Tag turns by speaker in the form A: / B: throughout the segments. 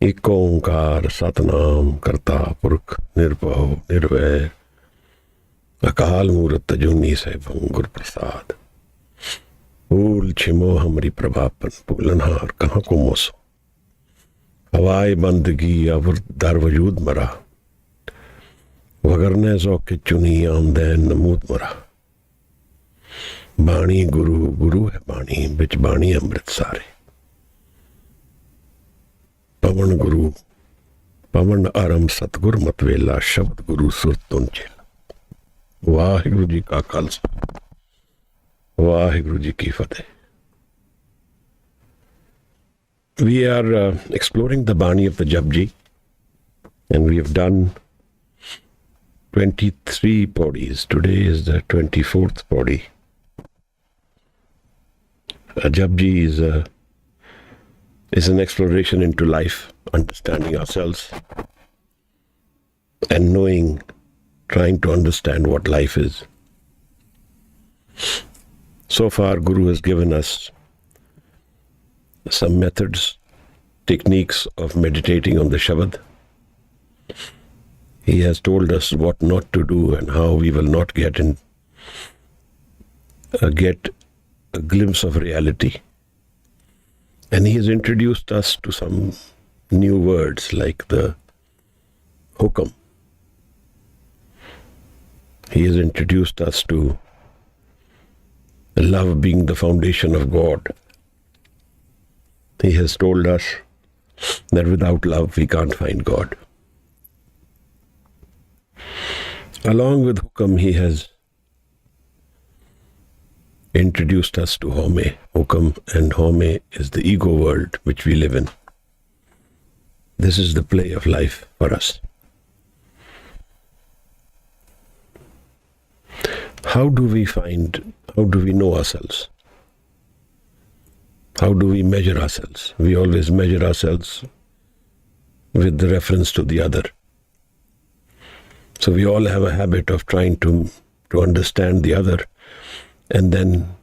A: एक ओंकार सतनाम करता पुरख निर्भव निर्वैर अकाल मूर्त अजूनी सैभं गुर प्रसाद। फूल छिमो हमरी प्रभापन फूलनहार कहाँ को मोसो हवाए बंदगी अवर दर वजूद मरा वगरने जो के चुनी आमदैन नमूद मरा। बाणी गुरु गुरु है बाणी बिच बाणी अमृत सारे। पवन गुरु पवन आरम सतगुर मतवेला शब्द गुरु सुर तुन चेला। वाहिगुरु जी का खालसा वाहिगुरु जी की फतेह। We are exploring the Bani of the Japji, and we have done 23 Pauris. Today is the 24th Pauri. Japji is an exploration into life, understanding ourselves, and knowing, trying to understand what life is. So far, Guru has given us some methods, techniques of meditating on the Shabad. He has told us what not to do and how we will not get a glimpse of reality. And he has introduced us to some new words like the hukam. He has introduced us to love being the foundation of God. He has told us that without love we can't find God. Along with hukam, he has introduced us to home. Hukam and home is the ego world which we live in. This is the play of life for us. How do we know ourselves? How do we measure ourselves? We always measure ourselves with the reference to the other. So we all have a habit of trying to understand the other and then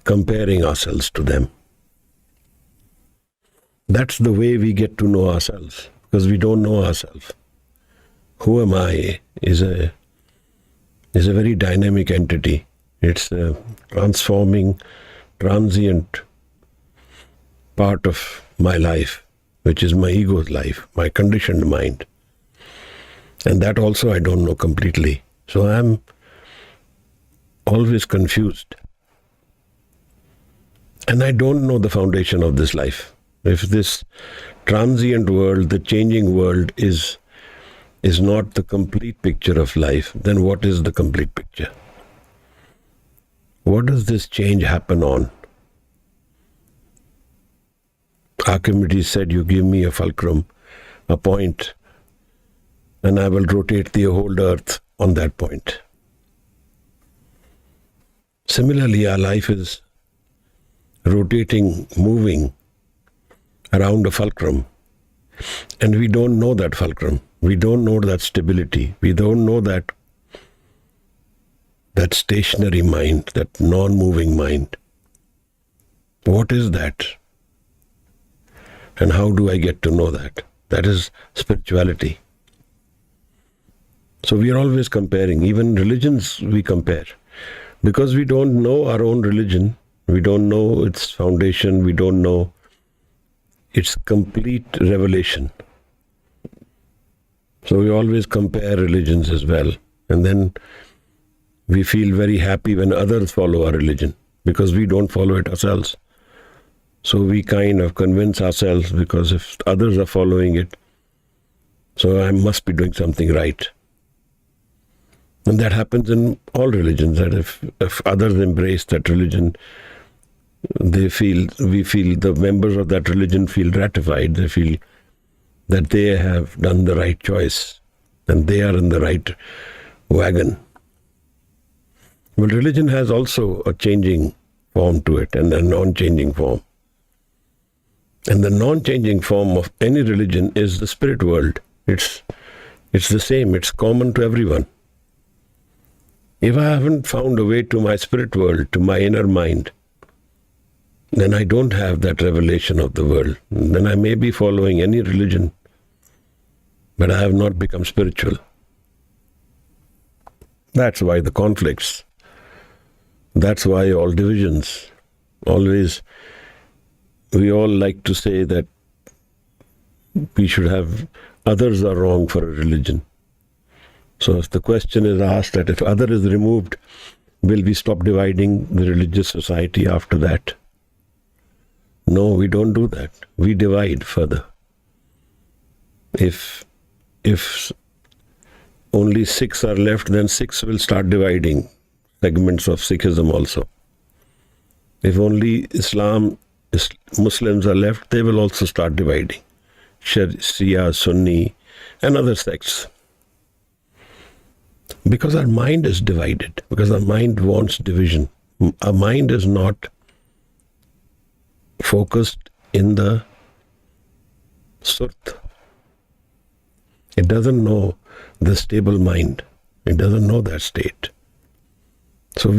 A: comparing ourselves to them. That's the way we get to know ourselves, because we don't know ourselves. Who am I is a very dynamic entity. It's a transforming, transient part of my life, which is my ego's life, my conditioned mind. And that also I don't know completely. So I'm always confused. And I don't know the foundation of this life. If this transient world, the changing world is not the complete picture of life, then what is the complete picture? What does this change happen on? Archimedes said, you give me a fulcrum, a point, and I will rotate the whole earth on that point. Similarly, our life is rotating, moving around a fulcrum, and we don't know that fulcrum. We don't know that stability. We don't know that stationary mind, that non-moving mind. What is that? And how do I get to know that? That is spirituality. So we are always comparing. Even religions we compare. Because we don't know our own religion, we don't know its foundation, we don't know its complete revelation. So we always compare religions as well. And then we feel very happy when others follow our religion, because we don't follow it ourselves. So we kind of convince ourselves, because if others are following it, so I must be doing something right. And that happens in all religions, that if others embrace that religion, we feel the members of that religion feel ratified. They feel that they have done the right choice and they are in the right wagon. Well, religion has also a changing form to it and a non-changing form. And the non-changing form of any religion is the spirit world. It's the same. It's common to everyone. If I haven't found a way to my spirit world, to my inner mind, then I don't have that revelation of the world. Then I may be following any religion, but I have not become spiritual. That's why the conflicts. That's why all divisions. Always, we all like to say that we should have, others are wrong for a religion. So if the question is asked that if other is removed, will we stop dividing the religious society after that? No, we don't do that. We divide further. If only Sikhs are left, then Sikhs will start dividing segments of Sikhism also. If only Muslims are left, they will also start dividing. Shia, Sunni, and other sects. Because our mind is divided, because our mind wants division. Our mind is not focused in the Surt. It doesn't know the stable mind. It doesn't know that state. So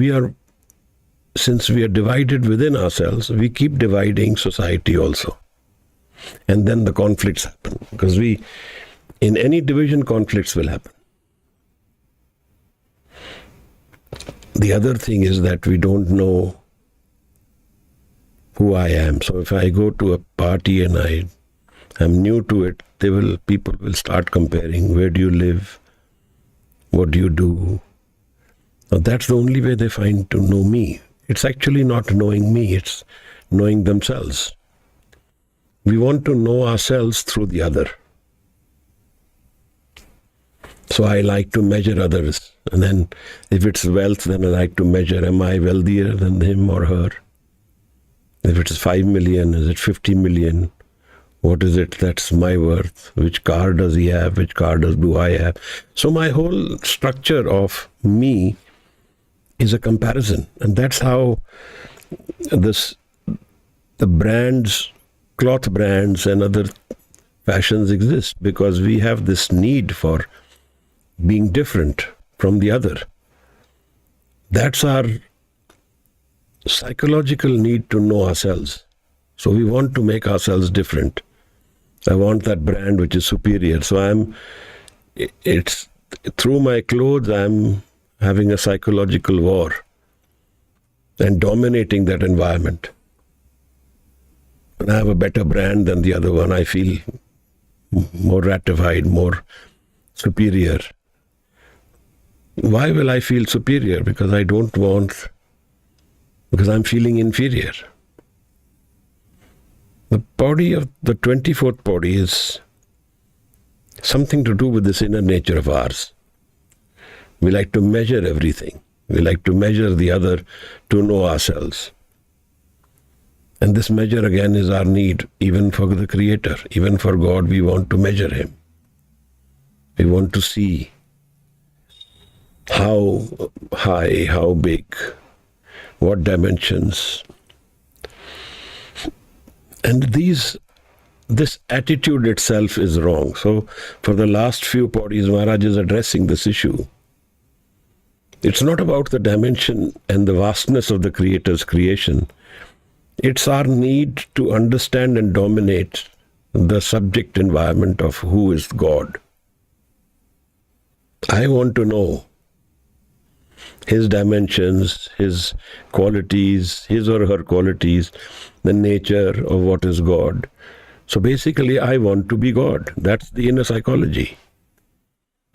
A: since we are divided within ourselves, we keep dividing society also. And then the conflicts happen. Because in any division, conflicts will happen. The other thing is that we don't know who I am. So if I go to a party and I am new to it, people will start comparing. Where do you live? What do you do? Now that's the only way they find to know me. It's actually not knowing me, it's knowing themselves. We want to know ourselves through the other. So I like to measure others. And then if it's wealth, then I like to measure, am I wealthier than him or her? If it's 5 million, is it 50 million? What is it that's my worth? Which car does he have? Which car do I have? So my whole structure of me is a comparison. And that's how the brands, cloth brands and other fashions exist, because we have this need for being different from the other. That's our psychological need to know ourselves. So we want to make ourselves different. I want that brand which is superior. So it's through my clothes, I'm having a psychological war and dominating that environment. When I have a better brand than the other one, I feel more ratified, more superior. Why will I feel superior? Because I'm feeling inferior. The Pauri of the 24th Pauri is something to do with this inner nature of ours. We like to measure everything. We like to measure the other to know ourselves. And this measure again is our need, even for the Creator, even for God. We want to measure Him. We want to see how high, how big, what dimensions. And this attitude itself is wrong. So for the last few Pauris, Maharaj is addressing this issue. It's not about the dimension and the vastness of the Creator's creation. It's our need to understand and dominate the subject environment of who is God. I want to know His dimensions, His qualities, His or her qualities, the nature of what is God. So basically, I want to be God. That's the inner psychology.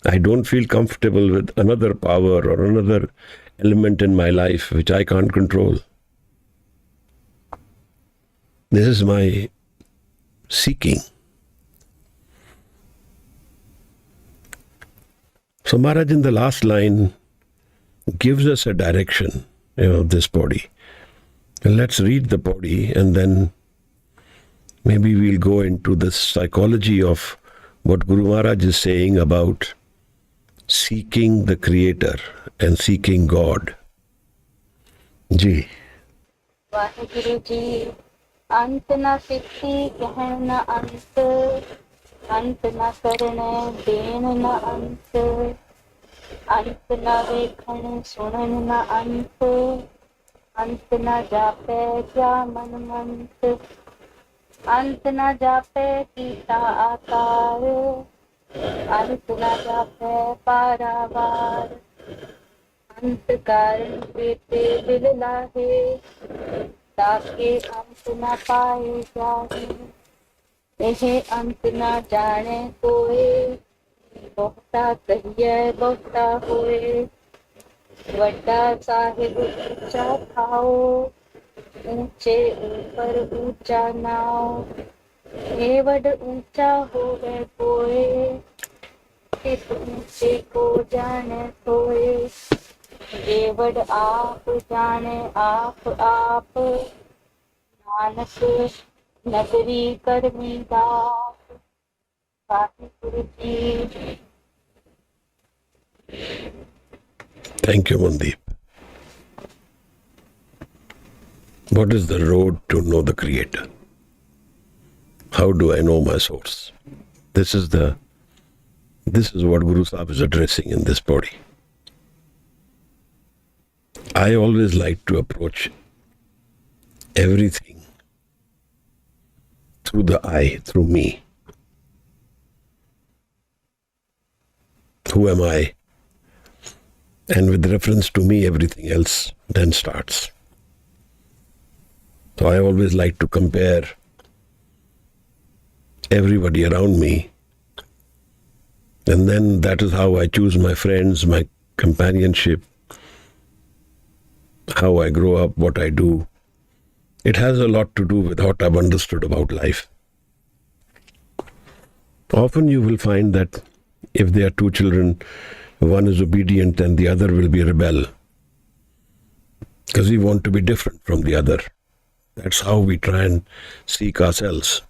A: I don't feel comfortable with another power or another element in my life which I can't control. This is my seeking. So Maharaj in the last line gives us a direction, this Pauri. And let's read the Pauri and then maybe we'll go into the psychology of what Guru Maharaj is saying about seeking the Creator and seeking God. Ji.
B: Vaheguru Ji, Ant na siddhi kehn na ant na karne den na ant na vekhan sunan na ant अंत न जापे क्या मन मंत, अंत न जापे कीता आकार, अंत न जापे पारावार, अंत कारण बेटे बिल लाहे, ताके अंत न पाए जाहे, यह अंत न जाने कोई, बहुता कहिए बहुता होए, वड्डा साहिब ऊंचा खाओ, ऊंचे ऊपर ऊंचा नाओ, एवड ऊंचा होवे कोए, किस ऊंचे को जाने सोए, एवड आप जाने आप आप, नानक नगरी करमी दास, Waheguru ji.
A: Thank you, Mandeep. What is the road to know the Creator? How do I know my source? This is what Guru Sahib is addressing in this body. I always like to approach everything through the I, through me. Who am I? And with reference to me, everything else then starts. So I always like to compare everybody around me. And then that is how I choose my friends, my companionship, how I grow up, what I do. It has a lot to do with what I've understood about life. Often you will find that if there are two children, one is obedient and the other will be a rebel. Because we want to be different from the other. That's how we try and seek ourselves.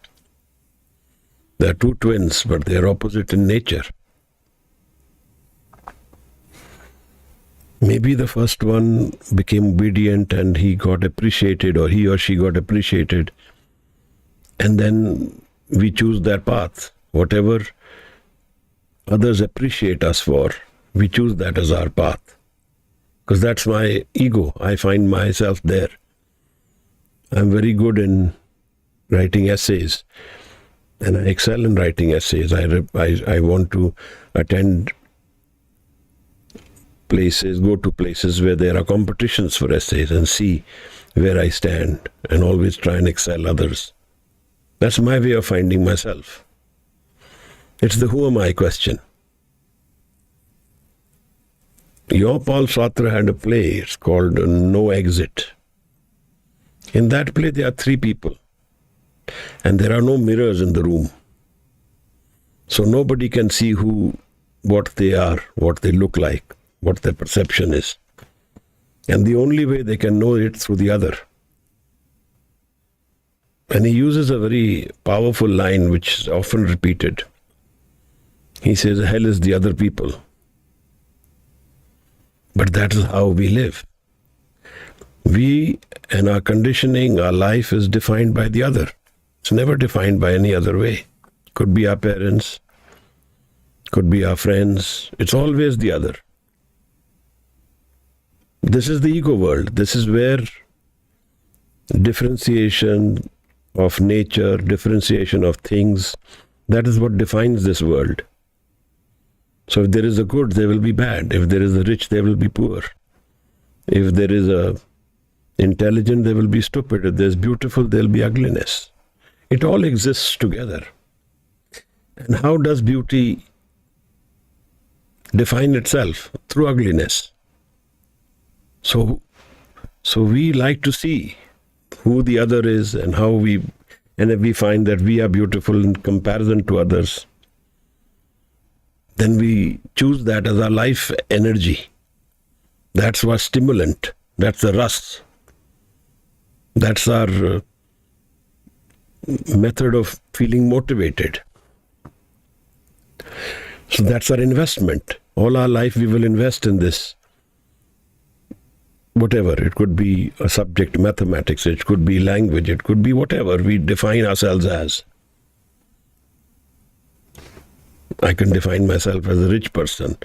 A: They are two twins, but they are opposite in nature. Maybe the first one became obedient and he got appreciated, or he or she got appreciated. And then we choose that path. Whatever others appreciate us for, we choose that as our path. Because that's my ego. I find myself there. I'm very good in writing essays. And I excel in writing essays. I want to attend places, go to places where there are competitions for essays and see where I stand and always try and excel others. That's my way of finding myself. It's the who am I question. Jean-Paul Sartre had a play, it's called No Exit. In that play there are three people and there are no mirrors in the room. So nobody can see what they are, what they look like, what their perception is. And the only way they can know it through the other. And he uses a very powerful line which is often repeated. He says, hell is the other people. But that is how we live. We and our conditioning, our life is defined by the other. It's never defined by any other way. Could be our parents, could be our friends. It's always the other. This is the ego world. This is where differentiation of nature, differentiation of things, that is what defines this world. So if there is a good, there will be bad. If there is a rich, there will be poor. If there is a intelligent, there will be stupid. If there's beautiful, there will be ugliness. It all exists together. And how does beauty define itself? Through ugliness. So we like to see who the other is and and if we find that we are beautiful in comparison to others, then we choose that as our life energy. That's our stimulant. That's the rust. That's our method of feeling motivated. So that's our investment. All our life we will invest in this. Whatever, it could be a subject, mathematics, it could be language, it could be whatever we define ourselves as. I can define myself as a rich person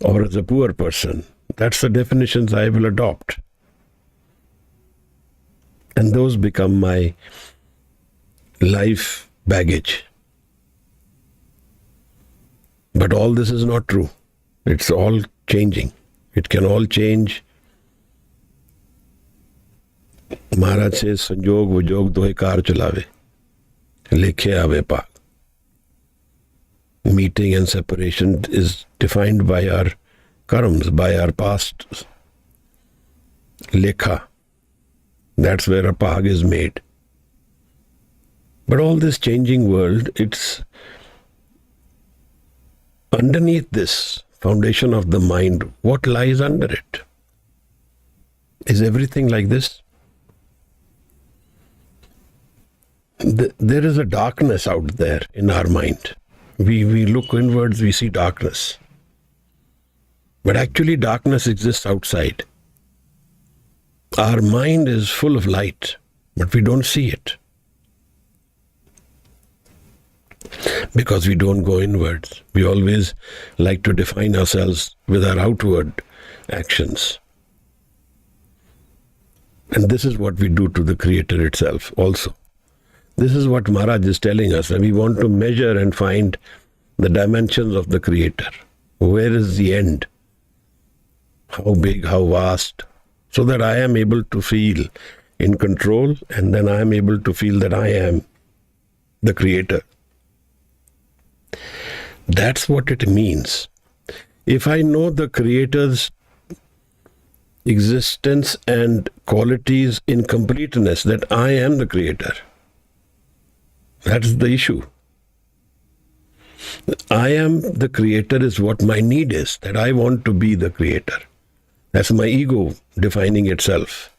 A: or as a poor person. That's the definitions I will adopt. And those become my life baggage. But all this is not true. It's all changing. It can all change. Maharaj says, Sanjog Vujog Dohe Kar Chalave. Lekhe Ave Paag. Meeting and separation is defined by our karmas, by our past lekha. That's where a paag is made. But all this changing world, it's underneath this foundation of the mind. What lies under it? Is everything like this? There is a darkness out there in our mind. We look inwards, we see darkness. But actually darkness exists outside. Our mind is full of light, but we don't see it. Because we don't go inwards. We always like to define ourselves with our outward actions. And this is what we do to the Creator itself also. This is what Maharaj is telling us, and we want to measure and find the dimensions of the Creator. Where is the end? How big, how vast? So that I am able to feel in control, and then I am able to feel that I am the Creator. That's what it means. If I know the Creator's existence and qualities in completeness, that I am the Creator. That's the issue. I am the Creator is what my need is, that I want to be the Creator. That's my ego defining itself.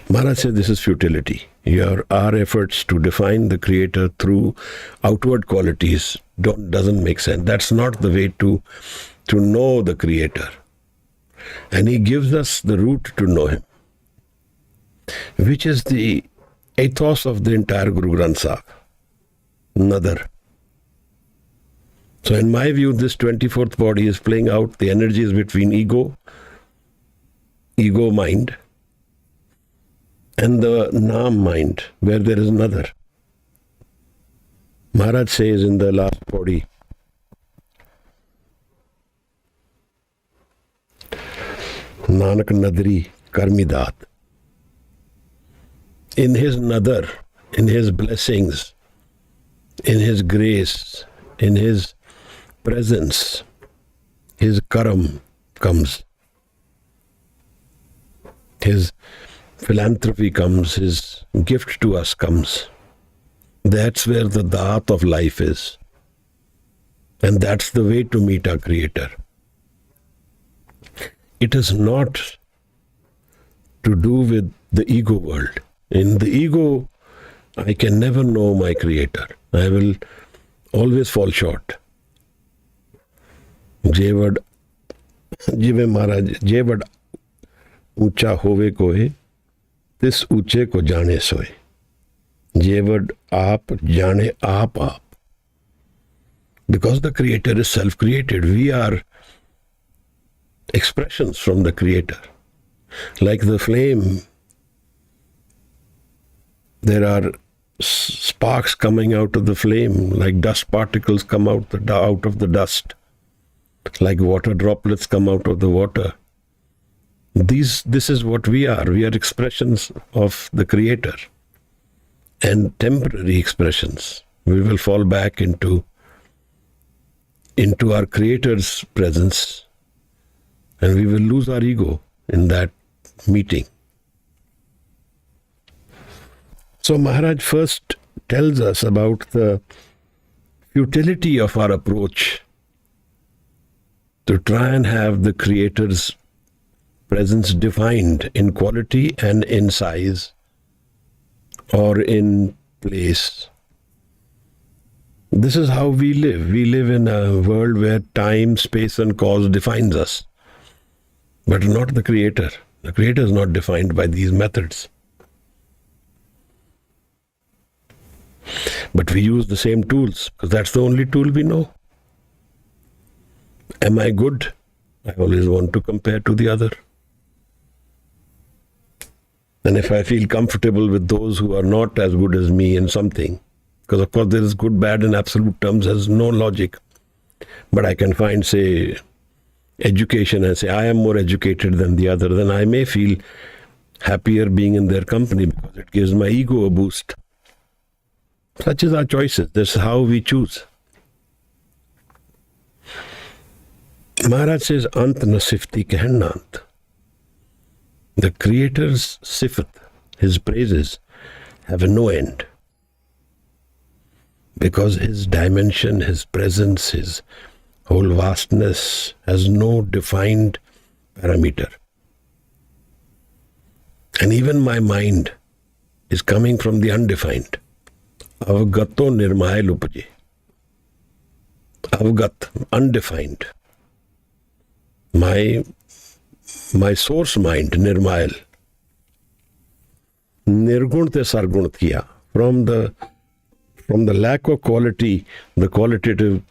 A: Maharaj said this is futility. Our efforts to define the Creator through outward qualities doesn't make sense. That's not the way to know the Creator. And he gives us the route to know him, which is the ethos of the entire Guru Granth Sahib. Nadar. So in my view, this 24th body is playing out the energies between ego mind, and the Naam mind, where there is another. Maharaj says in the last body, Nanak Nadri Karmidat. In his nadar, in his blessings, in his grace, in his presence, his karam comes. His philanthropy comes, his gift to us comes. That's where the daat of life is. And that's the way to meet our Creator. It is not to do with the ego world. In the ego, I can never know my Creator. I will always fall short. Jevad Jive Maharaj, Jevad Ucha Hove Kohe, Tis Uche Ko Jane Soe. Jevad Aap Jane Aap. Because the Creator is self-created, we are expressions from the Creator. Like the flame, there are sparks coming out of the flame, like dust particles come out of the dust, like water droplets come out of the water. This is what we are. We are expressions of the Creator, and temporary expressions. We will fall back into our Creator's presence, and we will lose our ego in that meeting. So Maharaj first tells us about the futility of our approach to try and have the Creator's presence defined in quality and in size or in place. This is how we live. We live in a world where time, space and cause defines us, but not the Creator. The Creator is not defined by these methods. But we use the same tools because that's the only tool we know. Am I good? I always want to compare to the other. And if I feel comfortable with those who are not as good as me in something, because of course there is good, bad in absolute terms, has no logic. But I can find, say, education and say, I am more educated than the other, then I may feel happier being in their company because it gives my ego a boost. Such is our choices. That's how we choose. Maharaj says, Ant na sifti kehnant. The Creator's sifat, his praises, have no end. Because his dimension, his presence, his whole vastness has no defined parameter. And even my mind is coming from the undefined. Avgato nirmaya lupaje. Avgat, undefined. My source mind, nirmayal. Nirgun te sargun kiya. From the lack of quality, the qualitative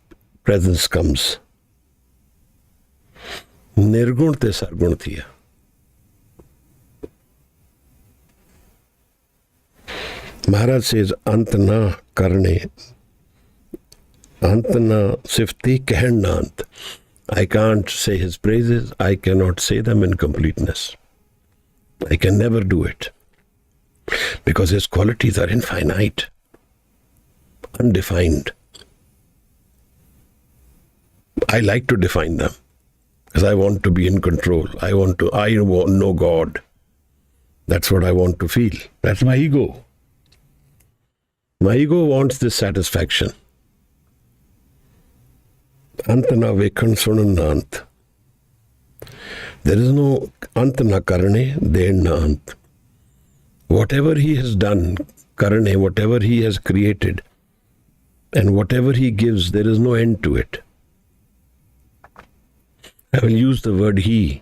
A: presence comes. Nirgun te sargun kiya. Maharaj says, Antna karne, Antna sifti kehnant. I can't say his praises. I cannot say them in completeness. I can never do it. Because his qualities are infinite, undefined. I like to define them because I want to be in control. I want to know God. That's what I want to feel. That's my ego. My ego wants this satisfaction. Antana vekhan sunanant. There is no antana karane, there na ant. Whatever he has done, karane, whatever he has created, and whatever he gives, there is no end to it. I will use the word he,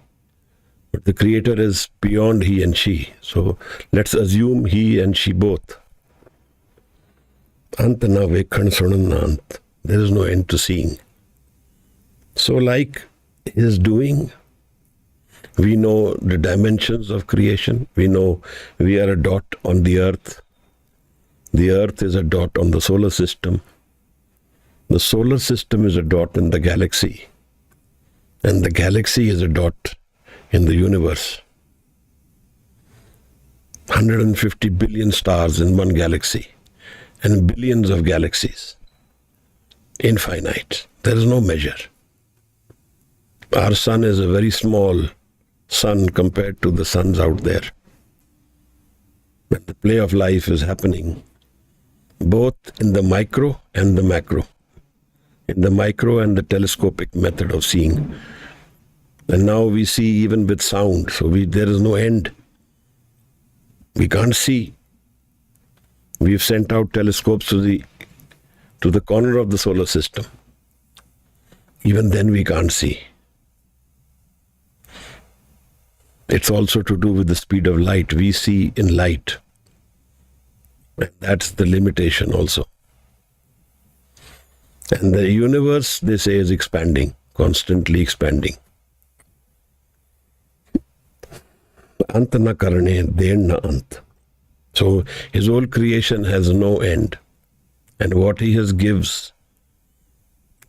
A: but the Creator is beyond he and she. So let's assume he and she both. Antana vekhan sunanant. There is no end to seeing. So like his doing, we know the dimensions of creation. We know we are a dot on the earth. The earth is a dot on the solar system. The solar system is a dot in the galaxy. And the galaxy is a dot in the universe. 150 billion stars in one galaxy. And billions of galaxies. Infinite. There is no measure. Our sun is a very small sun compared to the suns out there. But the play of life is happening both in the micro and the macro. In the micro and the telescopic method of seeing. And now we see even with sound. So there is no end. We can't see. We've sent out telescopes to the corner of the solar system. Even then we can't see. It's also to do with the speed of light. We see in light. And that's the limitation also. And the universe, they say, is expanding, constantly expanding. Ant na karane, den na ant. So his whole creation has no end. And what he has gives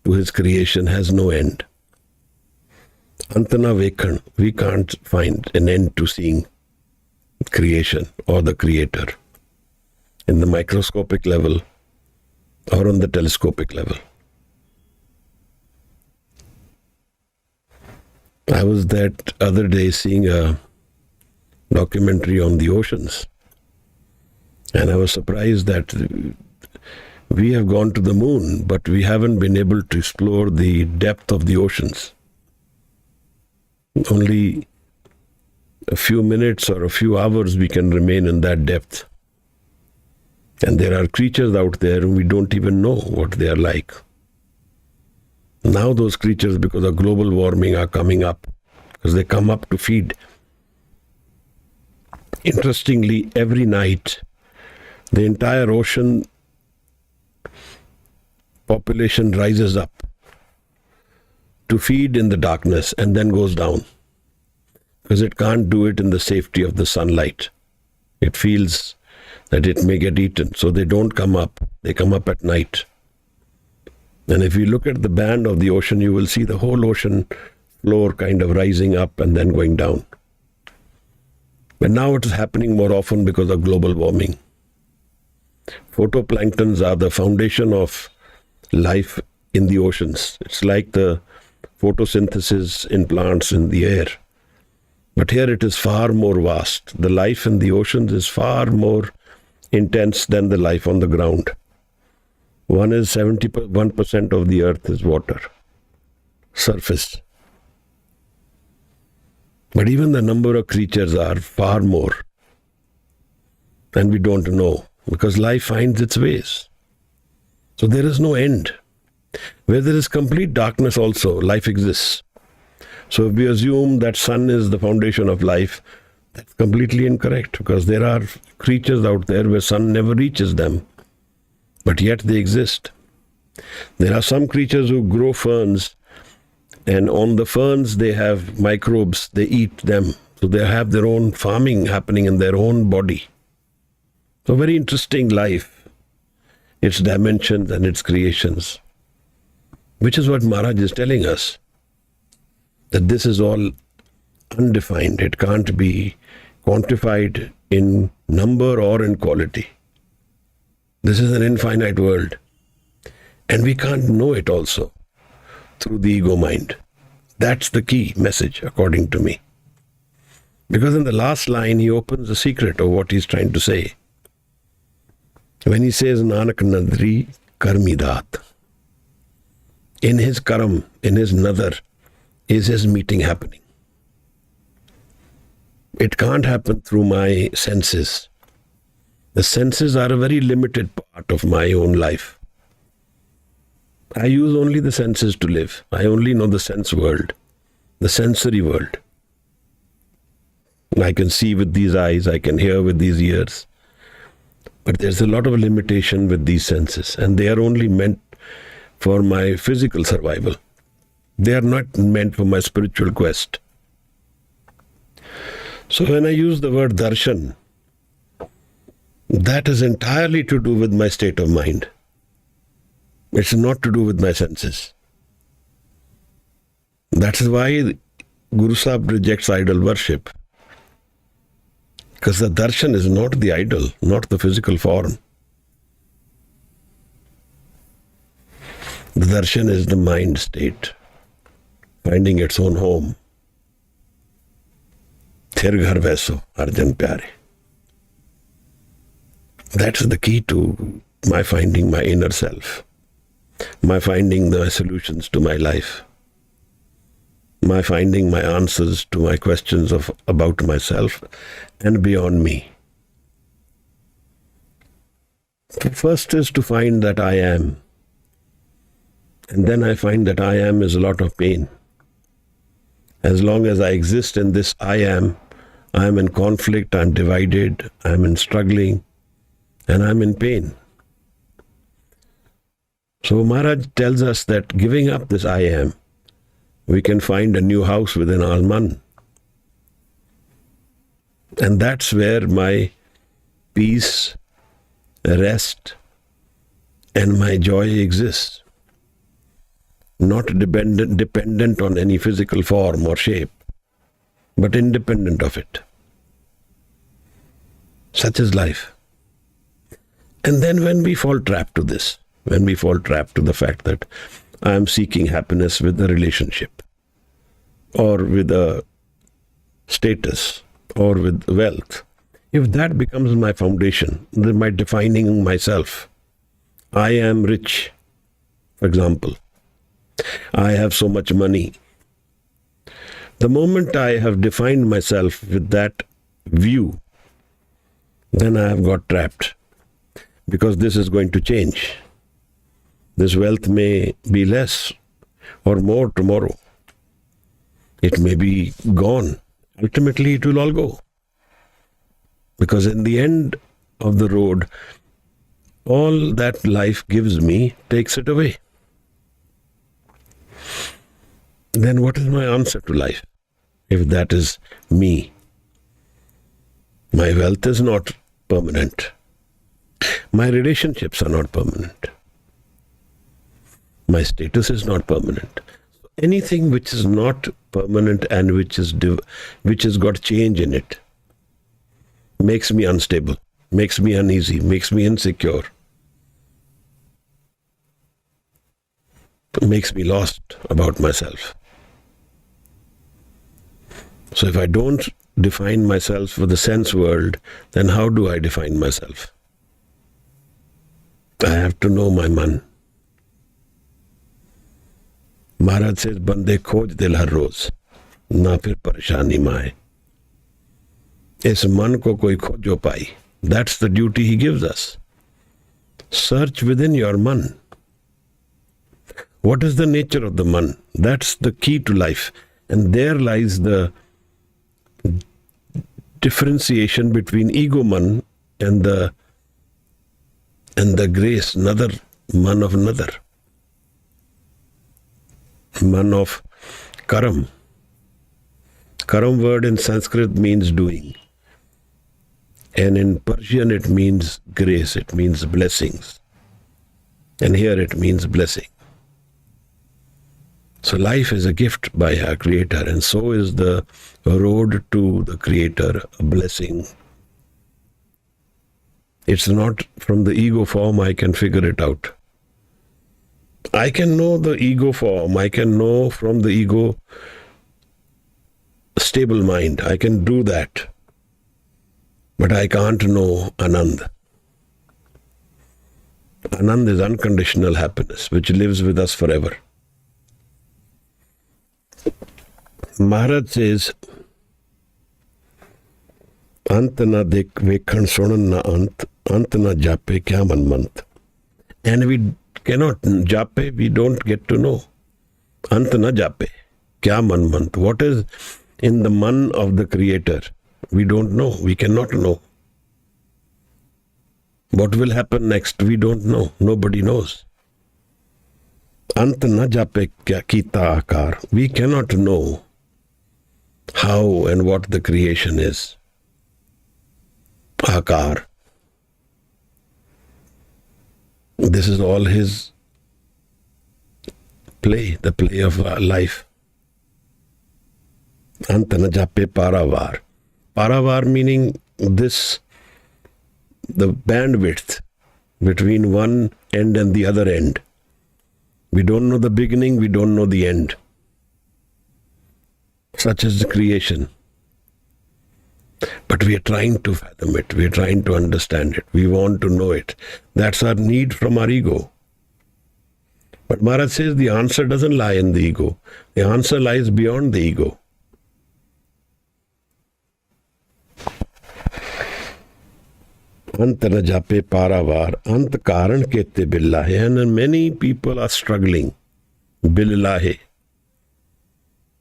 A: to his creation has no end. Antana vekhan, we can't find an end to seeing creation or the Creator in the microscopic level or on the telescopic level. I was that other day seeing a documentary on the oceans, and I was surprised that we have gone to the moon, but we haven't been able to explore the depth of the oceans. Only a few minutes or a few hours we can remain in that depth. And there are creatures out there and we don't even know what they are like. Now those creatures, because of global warming, are coming up, because they come up to feed. Interestingly, every night, the entire ocean population rises up to feed in the darkness and then goes down, because it can't do it in the safety of the sunlight. It feels that it may get eaten, so they don't come up. They come up at night. And if you look at the band of the ocean, you will see the whole ocean floor kind of rising up and then going down. But now it is happening more often because of global warming. Photoplanktons are the foundation of life in the oceans. It's like the photosynthesis in plants in the air. But here it is far more vast. The life in the oceans is far more intense than the life on the ground. 71% of the earth is water, surface. But even the number of creatures are far more. And we don't know, because life finds its ways. So there is no end. Where there is complete darkness also, life exists. So if we assume that sun is the foundation of life, that's completely incorrect, because there are creatures out there where sun never reaches them, but yet they exist. There are some creatures who grow ferns, and on the ferns they have microbes, they eat them. So they have their own farming happening in their own body. So very interesting life, its dimensions and its creations, which is what Maharaj is telling us, that this is all undefined. It can't be quantified in number or in quality. This is an infinite world. And we can't know it also through the ego mind. That's the key message, according to me. Because in the last line, he opens the secret of what he's trying to say. When he says, Nanak Nadri Karmi Dat, in his karam, in his nadar, is his meeting happening. It can't happen through my senses. The senses are a very limited part of my own life. I use only the senses to live. I only know the sense world, the sensory world. I can see with these eyes, I can hear with these ears. But there's a lot of limitation with these senses, and they are only meant for my physical survival. They are not meant for my spiritual quest. So when I use the word darshan, that is entirely to do with my state of mind. It's not to do with my senses. That is why Guru Sahib rejects idol worship. Because the darshan is not the idol, not the physical form. The darshan is the mind state, finding its own home. Thir ghar vaiso, Arjan pyare. That's the key to my finding my inner self, my finding the solutions to my life, my finding my answers to my questions about myself and beyond me. The first is to find that I am. And then I find that I am is a lot of pain. As long as I exist in this I am in conflict, I'm divided, I'm in struggling, and I'm in pain. So Maharaj tells us that giving up this I am, we can find a new house within our man. And that's where my peace, rest, and my joy exists. Not dependent on any physical form or shape, but independent of it. Such is life. And then when we fall trapped to this, when we fall trapped to the fact that I am seeking happiness with a relationship, or with a status, or with wealth, if that becomes my foundation, my defining myself, I am rich, for example, I have so much money. The moment I have defined myself with that view, then I have got trapped, because this is going to change. This wealth may be less or more tomorrow. It may be gone. Ultimately, it will all go. Because in the end of the road, all that life gives me takes it away. Then what is my answer to life, if that is me? My wealth is not permanent. My relationships are not permanent. My status is not permanent. Anything which is not permanent and which has got change in it makes me unstable, makes me uneasy, makes me insecure, makes me lost about myself. So if I don't define myself for the sense world, then how do I define myself? I have to know my man. Maharaj says, Bande khoj dil har roz, na phir pareshani maaye. Is man ko koi khojo pai. That's the duty he gives us. Search within your man. What is the nature of the man? That's the key to life. And there lies the differentiation between ego man and the grace, another man of another. Man of karam. Karam word in Sanskrit means doing. And in Persian it means grace, it means blessings. And here it means blessing. So life is a gift by our Creator, and so is the road to the Creator a blessing. It's not from the ego form I can figure it out. I can know the ego form, I can know from the ego stable mind, I can do that. But I can't know Anand. Anand is unconditional happiness, which lives with us forever. Maharaj says, Ant na dekh vekhan sunan na ant na jape kya man mant. And we cannot jape, we don't get to know. Ant na jape kya man mant. What is in the man of the Creator? We don't know, we cannot know. What will happen next? We don't know, nobody knows. Ant na jape kya kita akar. We cannot know how and what the creation is. Akar. This is all his play, the play of life. Ant na jape paravar. Paravar meaning this, the bandwidth between one end and the other end. We don't know the beginning, we don't know the end. Such is the creation. But we are trying to fathom it, we are trying to understand it, we want to know it. That's our need from our ego. But Maharaj says the answer doesn't lie in the ego. The answer lies beyond the ego. Ant na jape paravar, ant karan kete billahe. And many people are struggling. Billahe.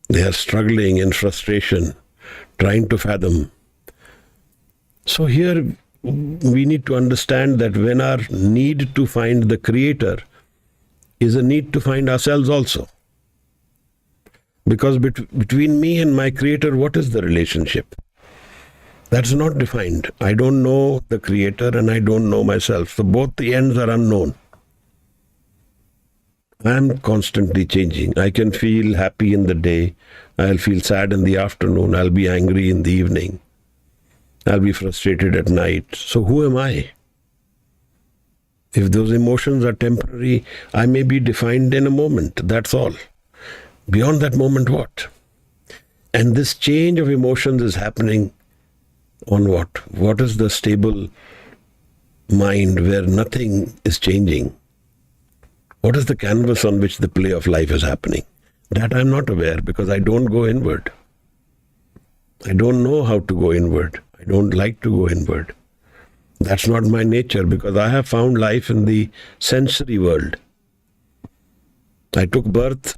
A: They are struggling in frustration, trying to fathom. So here we need to understand that when our need to find the Creator is a need to find ourselves also. Because between me and my Creator, what is the relationship? That's not defined. I don't know the Creator and I don't know myself. So both the ends are unknown. I am constantly changing. I can feel happy in the day. I'll feel sad in the afternoon. I'll be angry in the evening. I'll be frustrated at night. So who am I? If those emotions are temporary, I may be defined in a moment. That's all. Beyond that moment, what? And this change of emotions is happening on what? What is the stable mind where nothing is changing? What is the canvas on which the play of life is happening? That I'm not aware because I don't go inward. I don't know how to go inward. I don't like to go inward. That's not my nature because I have found life in the sensory world. I took birth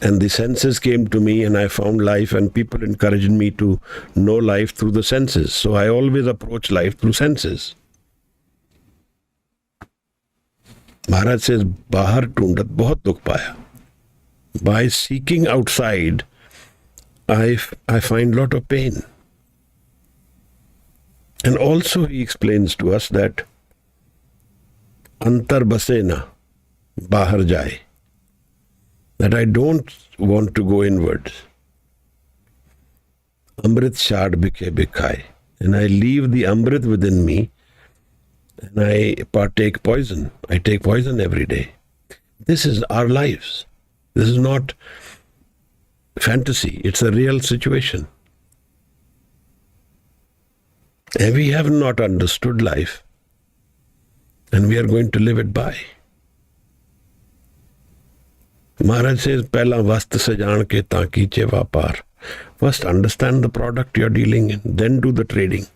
A: and the senses came to me and I found life, and people encouraged me to know life through the senses. So I always approach life through senses. Maharaj says, Bahar tundat bahut dukh paya. By seeking outside, I find lot of pain. And also he explains to us that antar base na, bahar jaye. That I don't want to go inwards. Amrit shad bikhe bikhaye. And I leave the Amrit within me and I partake poison. I take poison every day. This is our lives. This is not fantasy. It's a real situation. And we have not understood life and we are going to live it by. Maharaj says, Pehla vast sajan ke taaki che vapar. First understand the product you are dealing in, then do the trading.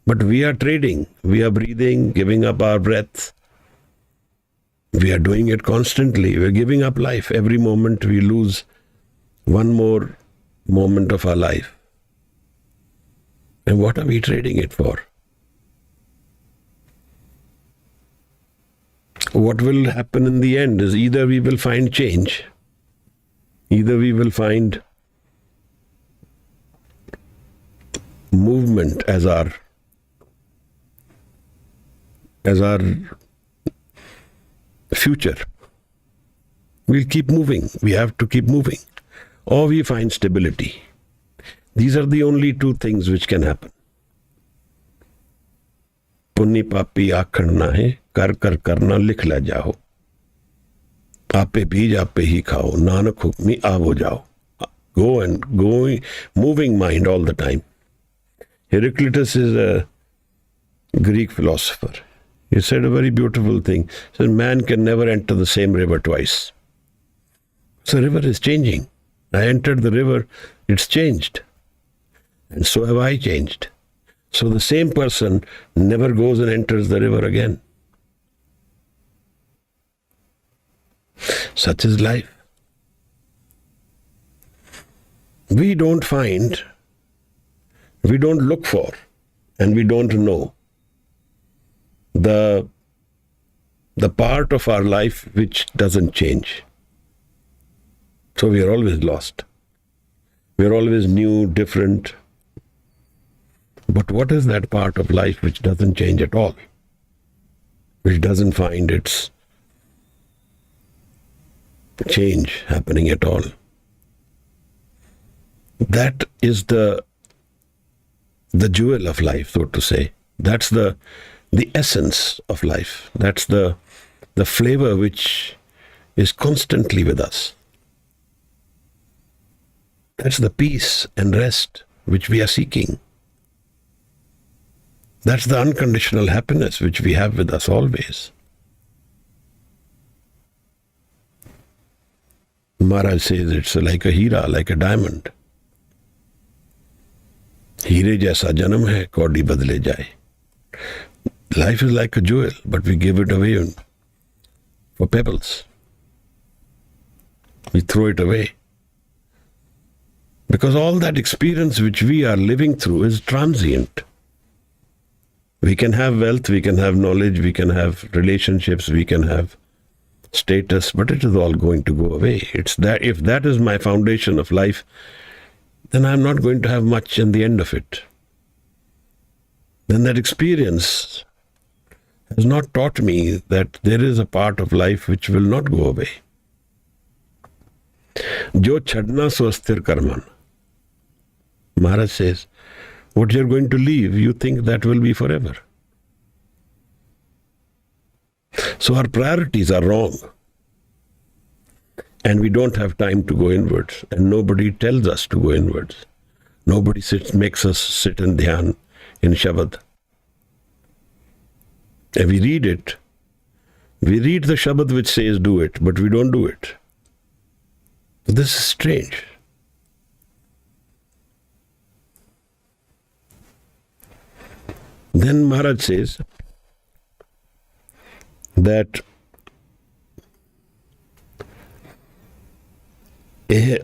A: But we are trading. We are breathing, giving up our breath. We are doing it constantly. We are giving up life. Every moment we lose one more moment of our life. And what are we trading it for? What will happen in the end is either we will find change, either we will find movement as our future. We'll keep moving. We have to keep moving. Or we find stability. These are the only two things which can happen. Punni papi aakhad na hai, kar karna likh la jao. Ape beej ape hi khao, nanak hukmi avo jao. Go, moving mind all the time. Heraclitus is a Greek philosopher. He said a very beautiful thing. He said, man can never enter the same river twice. So the river is changing. I entered the river, it's changed. And so have I changed. So the same person never goes and enters the river again. Such is life. We don't look for, and we don't know the part of our life which doesn't change. So we are always lost. We are always new, different. But what is that part of life which doesn't change at all? Which doesn't find its change happening at all? That is the jewel of life, so to say. That's the essence of life. That's the flavor which is constantly with us. That's the peace and rest which we are seeking. That's the unconditional happiness which we have with us always. Maharaj says it's like a hira, like a diamond. हीरे जैसा जन्म है, कौड़ी बदले जाए. Life is like a jewel, but we give it away for pebbles. We throw it away. Because all that experience which we are living through is transient. We can have wealth, we can have knowledge, we can have relationships, we can have status, but it is all going to go away. It's that if that is my foundation of life, then I'm not going to have much in the end of it. Then that experience has not taught me that there is a part of life which will not go away. Jo chadna so asthir karman. Maharaj says, what you're going to leave, you think that will be forever. So our priorities are wrong. And we don't have time to go inwards. And nobody tells us to go inwards. Nobody makes us sit in dhyan, in Shabad. And we read it. We read the Shabad which says do it, but we don't do it. This is strange. Then Maharaj says that ਇਹ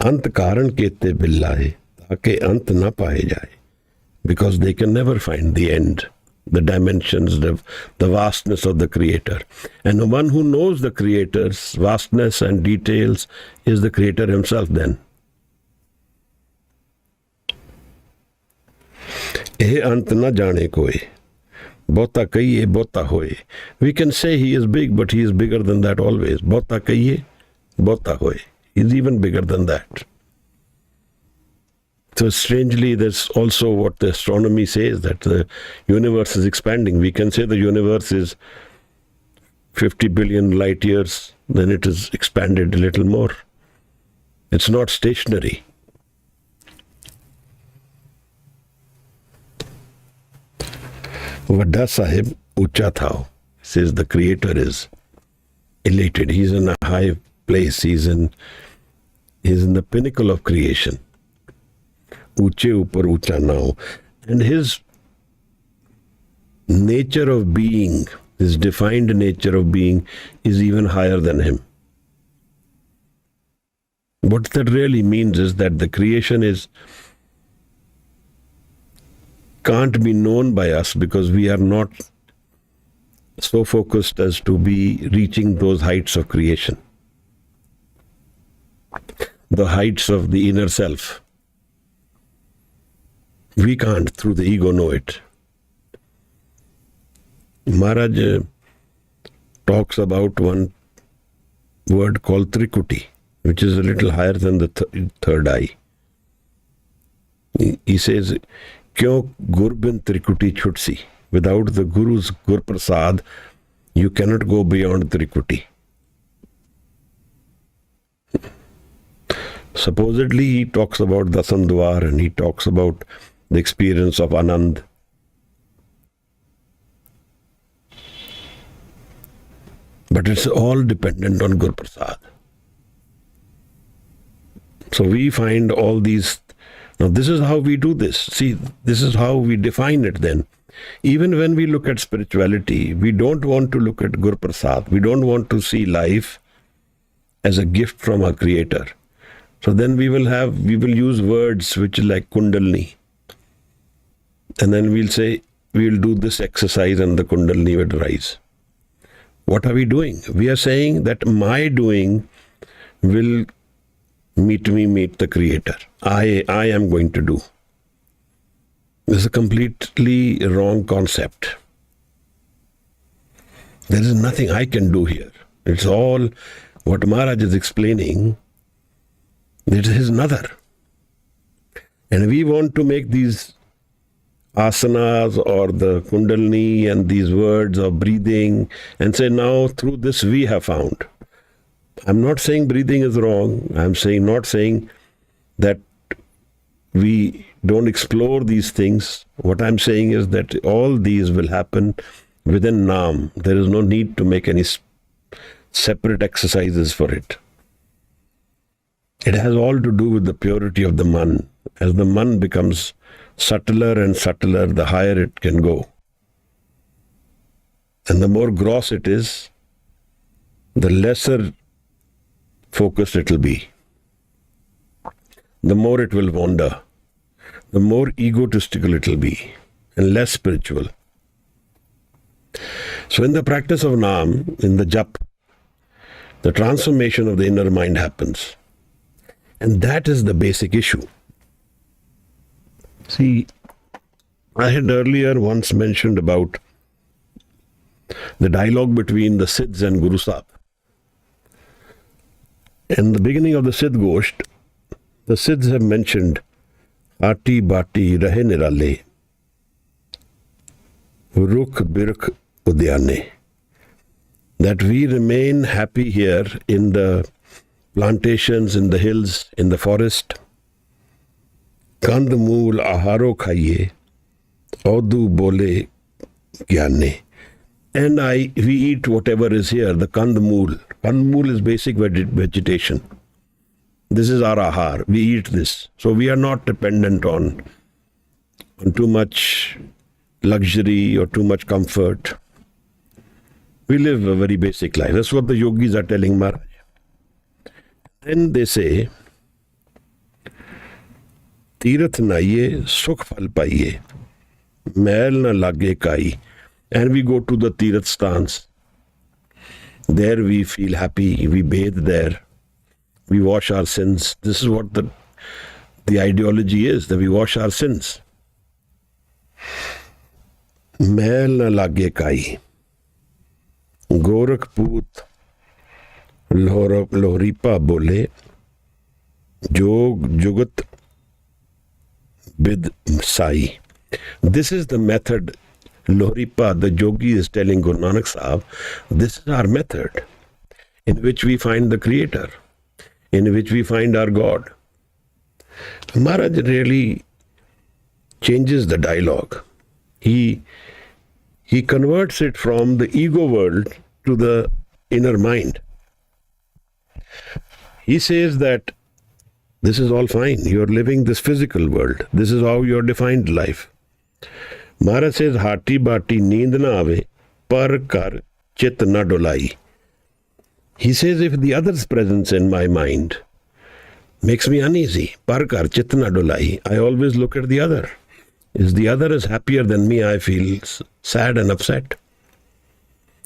A: अंत कारण केते बिल्लाए ताकि अंत ना पाए जाए, because they can never find the end, the dimensions, the vastness of the Creator. And the one who knows the Creator's vastness and details is the Creator himself then. Eh ant na jane koi. Bota kahiye, bota hoye. We can say he is big, but he is bigger than that always. Bota kahiye, bota hoye. He is even bigger than that. So strangely, that's also what the astronomy says, that the universe is expanding. We can say the universe is 50 billion light years, then it is expanded a little more. It's not stationary. Vadda Sahib Ucha Thao says the Creator is elated. He's in a high place. He's in the pinnacle of creation. Uche upar ucha now. And his nature of being, his defined nature of being, is even higher than him. What that really means is that the creation can't be known by us because we are not so focused as to be reaching those heights of creation, the heights of the inner self. We can't, through the ego, know it. Maharaj talks about one word called Trikuti, which is a little higher than the third eye. He says, Kyo Gurbin Trikuti Chutsi. Without the Guru's Gur Prasad, you cannot go beyond Trikuti. Supposedly, he talks about Dasandwar and he talks about the experience of Anand. But it's all dependent on Gur Prasad. So we find all these. Now this is how we do this. See, this is how we define it then. Even when we look at spirituality, we don't want to look at Gur Prasad. We don't want to see life as a gift from our Creator. So then we will use words which are like Kundalini. And then we'll say, we'll do this exercise and the Kundalini will rise. What are we doing? We are saying that my doing will meet the Creator. I am going to do. This is a completely wrong concept. There is nothing I can do here. It's all what Maharaj is explaining. It is another. And we want to make these asanas or the Kundalini and these words of breathing and say, now through this we have found. I'm not saying breathing is wrong. I'm not saying that we don't explore these things. What I'm saying is that all these will happen within Naam. There is no need to make any separate exercises for it. It has all to do with the purity of the man. As the man becomes subtler and subtler, the higher it can go. And the more gross it is, the lesser focused it will be. The more it will wander. The more egotistical it will be and less spiritual. So in the practice of Naam, in the Jap, the transformation of the inner mind happens. And that is the basic issue. See, I had earlier once mentioned about the dialogue between the Siddhs and Guru Sahib. In the beginning of the Siddh Gosht, the Siddhs have mentioned Ati Bati Rahe Nirale, Rukh Birkh Udyane, that we remain happy here in the plantations, in the hills, in the forest. Kand mool aharo khaiye, odu bole gyane. And we eat whatever is here, the kand mool. Kand mool is basic vegetation. This is our ahar. We eat this. So we are not dependent on too much luxury or too much comfort. We live a very basic life. That's what the yogis are telling Maharaj. Then they say, Tirath naiye, sukh phal paiye, mail na lage kai. And we go to the Tirath stans. There we feel happy. We bathe there. We wash our sins. This is what the ideology is, that we wash our sins. मैल न लागे काई, गोरखपूत लोहरीपा बोले, जोग जुगत बिद Sai. This is the method Lohripa, the yogi, is telling Guru Nanak Sahib. This is our method in which we find the Creator, in which we find our God. Maharaj really changes the dialogue. He converts it from the ego world to the inner mind. He says that this is all fine. You're living this physical world. This is how you're defined life. Maharaj says, Hati bati neend na aave, par kar chit na dolai. He says, if the other's presence in my mind makes me uneasy, par kar chit na dolai, I always look at the other. If the other is happier than me, I feel sad and upset.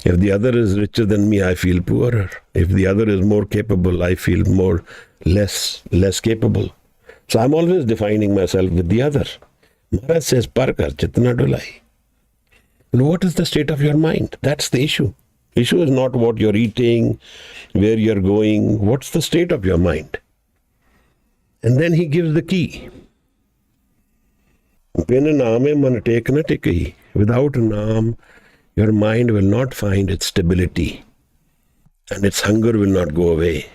A: If the other is richer than me, I feel poorer. If the other is more capable, I feel less capable. So I'm always defining myself with the other. Maharaj says, Parkar Chitna Dolai. What is the state of your mind? That's the issue. Issue is not what you're eating, where you're going. What's the state of your mind? And then he gives the key. Without Naam, your mind will not find its stability and its hunger will not go away.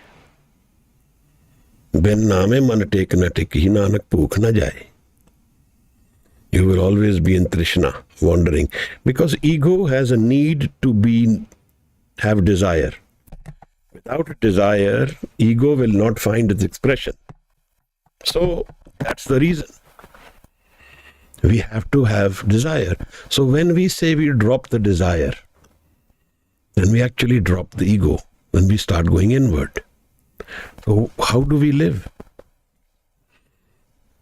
A: Ben naame man tek na tikhi, Nanak bhook na jaye. You will always be in Trishna, wandering. Because ego has a need to have desire. Without desire, ego will not find its expression. So that's the reason. We have to have desire. So when we say we drop the desire, then we actually drop the ego. Then we start going inward. So how do we live?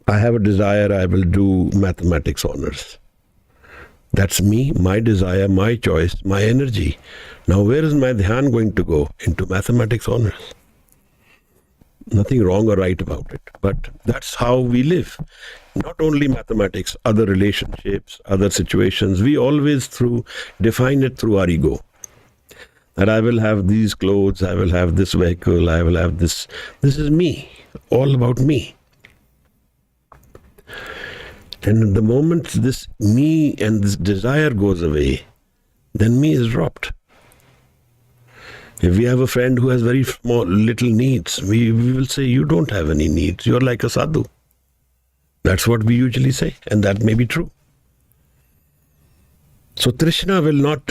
A: I have a desire, I will do mathematics honors. That's me, my desire, my choice, my energy. Now where is my dhyan going to go? Into mathematics honors. Nothing wrong or right about it. But that's how we live. Not only mathematics, other relationships, other situations. We always define it through our ego. That I will have these clothes, I will have this vehicle, I will have this. This is me. All about me. And the moment this me and this desire goes away, then me is dropped. If we have a friend who has very little needs, we will say, you don't have any needs. You're like a sadhu. That's what we usually say. And that may be true. So Trishna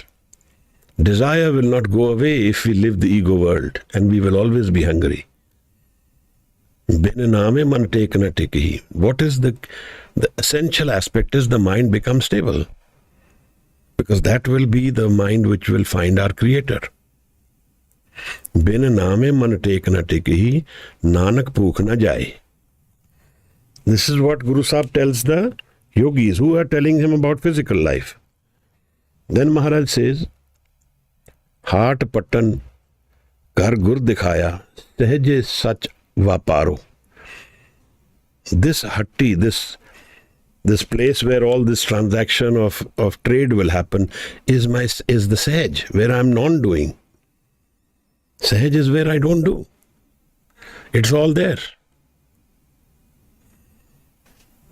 A: desire will not go away if we live the ego world. And we will always be hungry. What is the essential aspect is the mind becomes stable. Because that will be the mind which will find our Creator. Bin naame man tek na tikhi, Nanak bhook na jaye. This is what Guru Sahib tells the yogis who are telling him about physical life. Then Maharaj says, Heart patan kar gur dikhaya, sahaje sach vaparo. This hatti, this place where all this transaction of trade will happen is the sahaj, where I'm non-doing. Sahaj is where I don't do. It's all there.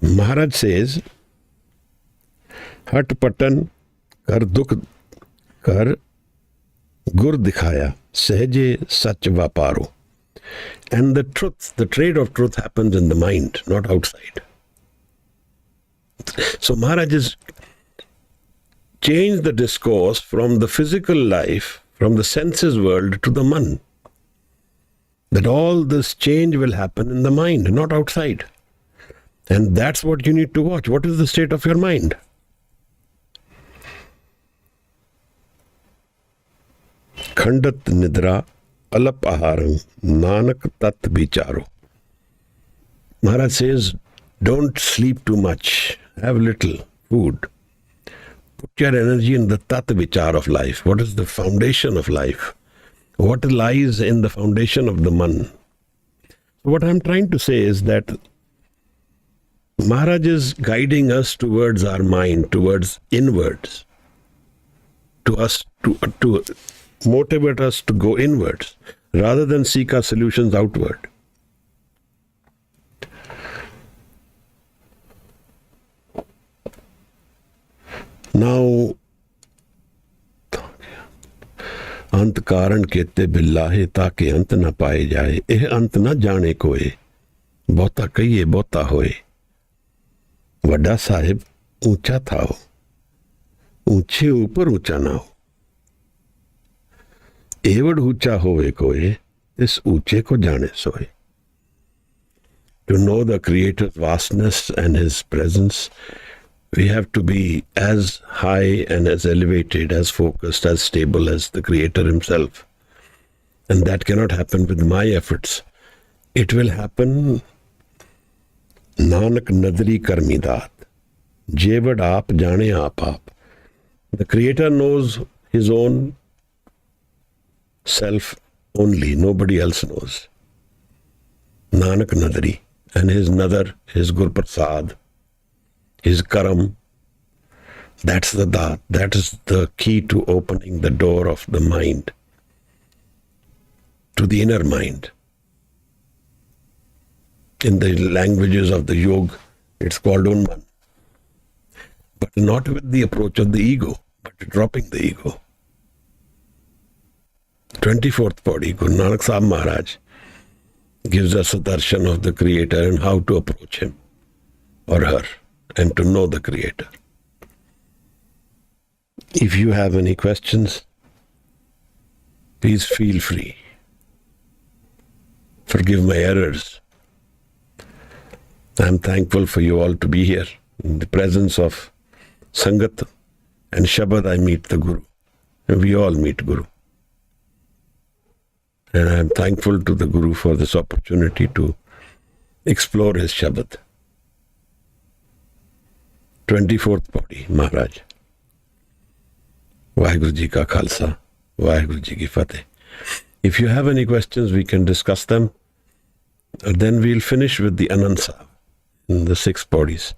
A: Maharaj says, Hat patan kar dukh kar gur dikhaya, sahaje sach vaparo. And the trade of truth happens in the mind, not outside. So Maharaj has changed the discourse from the physical life, from the senses world to the man. That all this change will happen in the mind, not outside. And that's what you need to watch. What is the state of your mind? Khandat nidra alap aharam nanak tat vicharo. Maharaj says, don't sleep too much. Have little food. Put your energy in the tat vichar of life. What is the foundation of life? What lies in the foundation of the man? What I'm trying to say is that Maharaj is guiding us towards our mind, towards inwards, to us to motivate us to go inwards rather than seek our solutions outward. Now, अंत कारण केते बिल्लाहे ताके अंत न पाए जाए, यह अंत न जाने कोए, बहुता कहिए बहुता होए। वड्डा साहिब ऊंचा था हो, ऊंचे ऊपर ऊंचा ना हो। एवड ऊंचा होवे कोए, इस ऊंचे को जाने सोए। To know the Creator's vastness and His presence, we have to be as high and as elevated, as focused, as stable as the Creator Himself. And that cannot happen with my efforts. It will happen Nanak Nadri Karmi Dat. Jevad aap jane aap. The Creator knows His own self only. Nobody else knows. Nanak Nadri. And his nadar, his Gur Prasad, his karam, that's the dat. That is the key to opening the door of the mind to the inner mind. In the languages of the yoga, it's called unman. But not with the approach of the ego, but dropping the ego. 24th Pauri, Guru Nanak Sahib Maharaj gives us a darshan of the Creator and how to approach him or her and to know the Creator. If you have any questions, please feel free. Forgive my errors. I am thankful for you all to be here. In the presence of Sangat and Shabad, I meet the Guru. And we all meet Guru. And I am thankful to the Guru for this opportunity to explore his Shabad. 24th Pauri, Maharaj. Vaheguru Ji Ka Khalsa, Vaheguru Ji Ki Fateh. If you have any questions, we can discuss them. Then we'll finish with the Anansa in the 6 Pauris.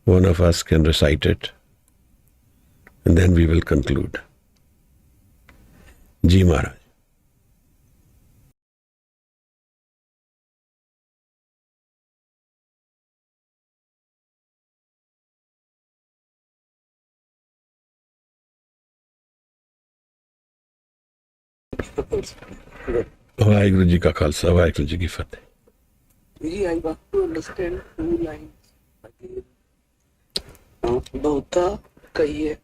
A: One of us can recite it. And then we will conclude. Ji Maharaj. Vaheguru Ji Ka Khalsa, Vaheguru Ji Ki Fateh.
C: I want to understand 2 lines again. Bauta kahiye,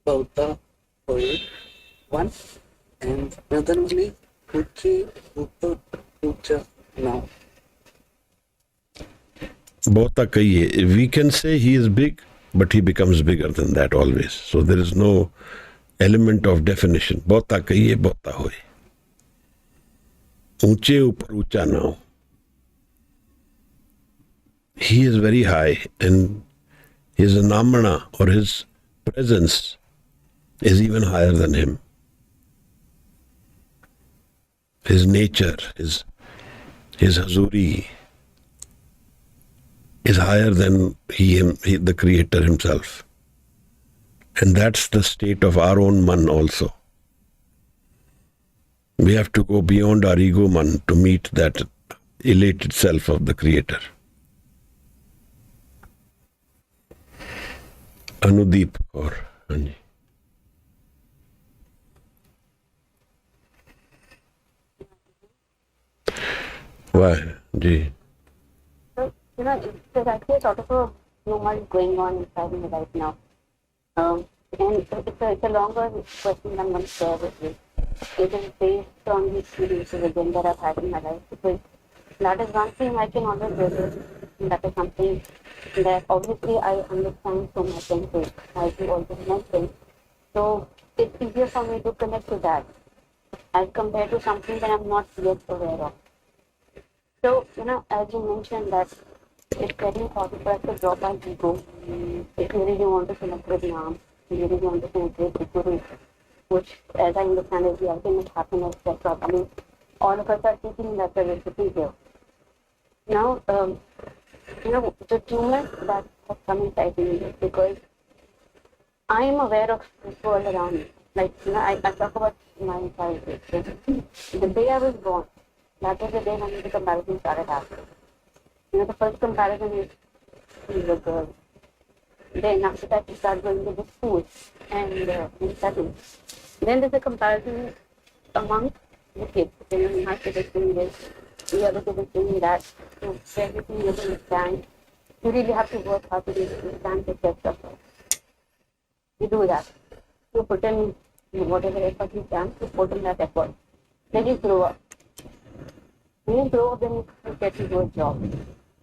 C: bauta hoye. 1 and another one is uche, upar, ucha now.
A: Bahota kahiye. We can say he is big, but he becomes bigger than that always. So there is no element of definition. Bahota kahiye, bahota hoye. Unche upar ucha now. He is very high and his namana or his presence is even higher than him. His nature, his hazuri is higher than he, the Creator himself. And that's the state of our own man also. We have to go beyond our ego man to meet that elated self of the Creator. Anudeep Kaur. Anji. Why? Ji.
B: So, there's actually sort of a rumor going on inside me right now. And it's a longer question I'm going to share with you. It is based on the experiences again that I've had in my life. Because that is one thing I can always resist. And that is something that obviously I understand from my senses, as you already mentioned. So it's easier for me to connect to that as compared to something that I'm not yet aware of. So, as you mentioned that it's very important for us to drop our ego. If you really want to connect with Naam, if you really want to connect with Guru, which, as I understand, is the ultimate happiness that probably all of us are seeking that the recipe here. Now, the tumor that has come inside me is because I am aware of the world around me. Like, I talk about my childhood. The day I was born, that was the day when the comparison started happening. The first comparison is you a girl. Then after that you start going to the school and studying. Then there's a comparison among the kids. Then you have to do this, you have to do that. So everything you have to understand. You really have to work hard to understand the steps of it. You do that. You put in whatever effort you can, you put in that effort. Then you grow up. When you grow up, then you get into a job.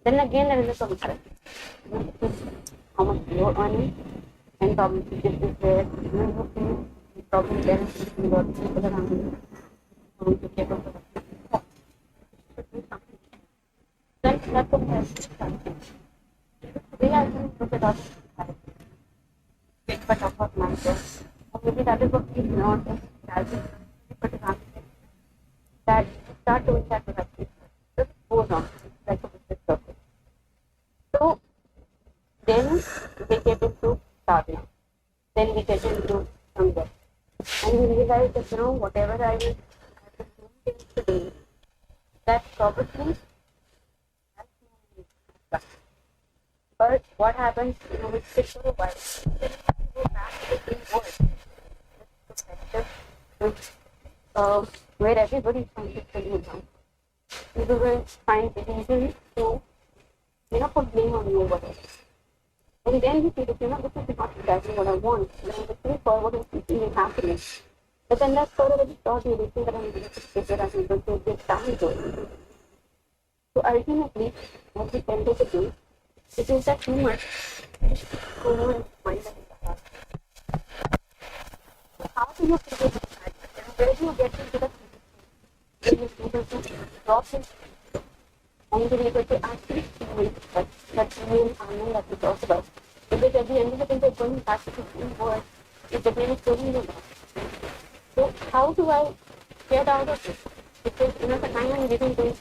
B: Then again there is a comparison. How much you are earning, and probably this is where you feel probably there is what people around you going to get over it. Then that comparison starts. Today I can look at us but of myself. Or maybe that is what we not as but that start doing that with us. Just goes on like a business circle. So then we get into sadhana. Then we get into sangha. And we realize that whatever I will do today, that probably has no. But what happens, we sit for a while, then we go back to the same world. This perspective, where everybody is trying to tell you now. People will find it easy to, put blame on you or whatever. And then we see that, this is not exactly what I want. And I'm looking forward and seeking happiness. But then that's sort of a thought you think that I'm going to figure out and going to get down to it. So ultimately, what we tend to do, it is that humor go more into mind than in the heart. How do you figure this out? Where do you get into the where you able to drop it and you're able to actually feel that real harmony that we talked about? Because at the end of the day, they're going back to the same word. It's the very story about. So how do I get out of it? Because the time I'm living doing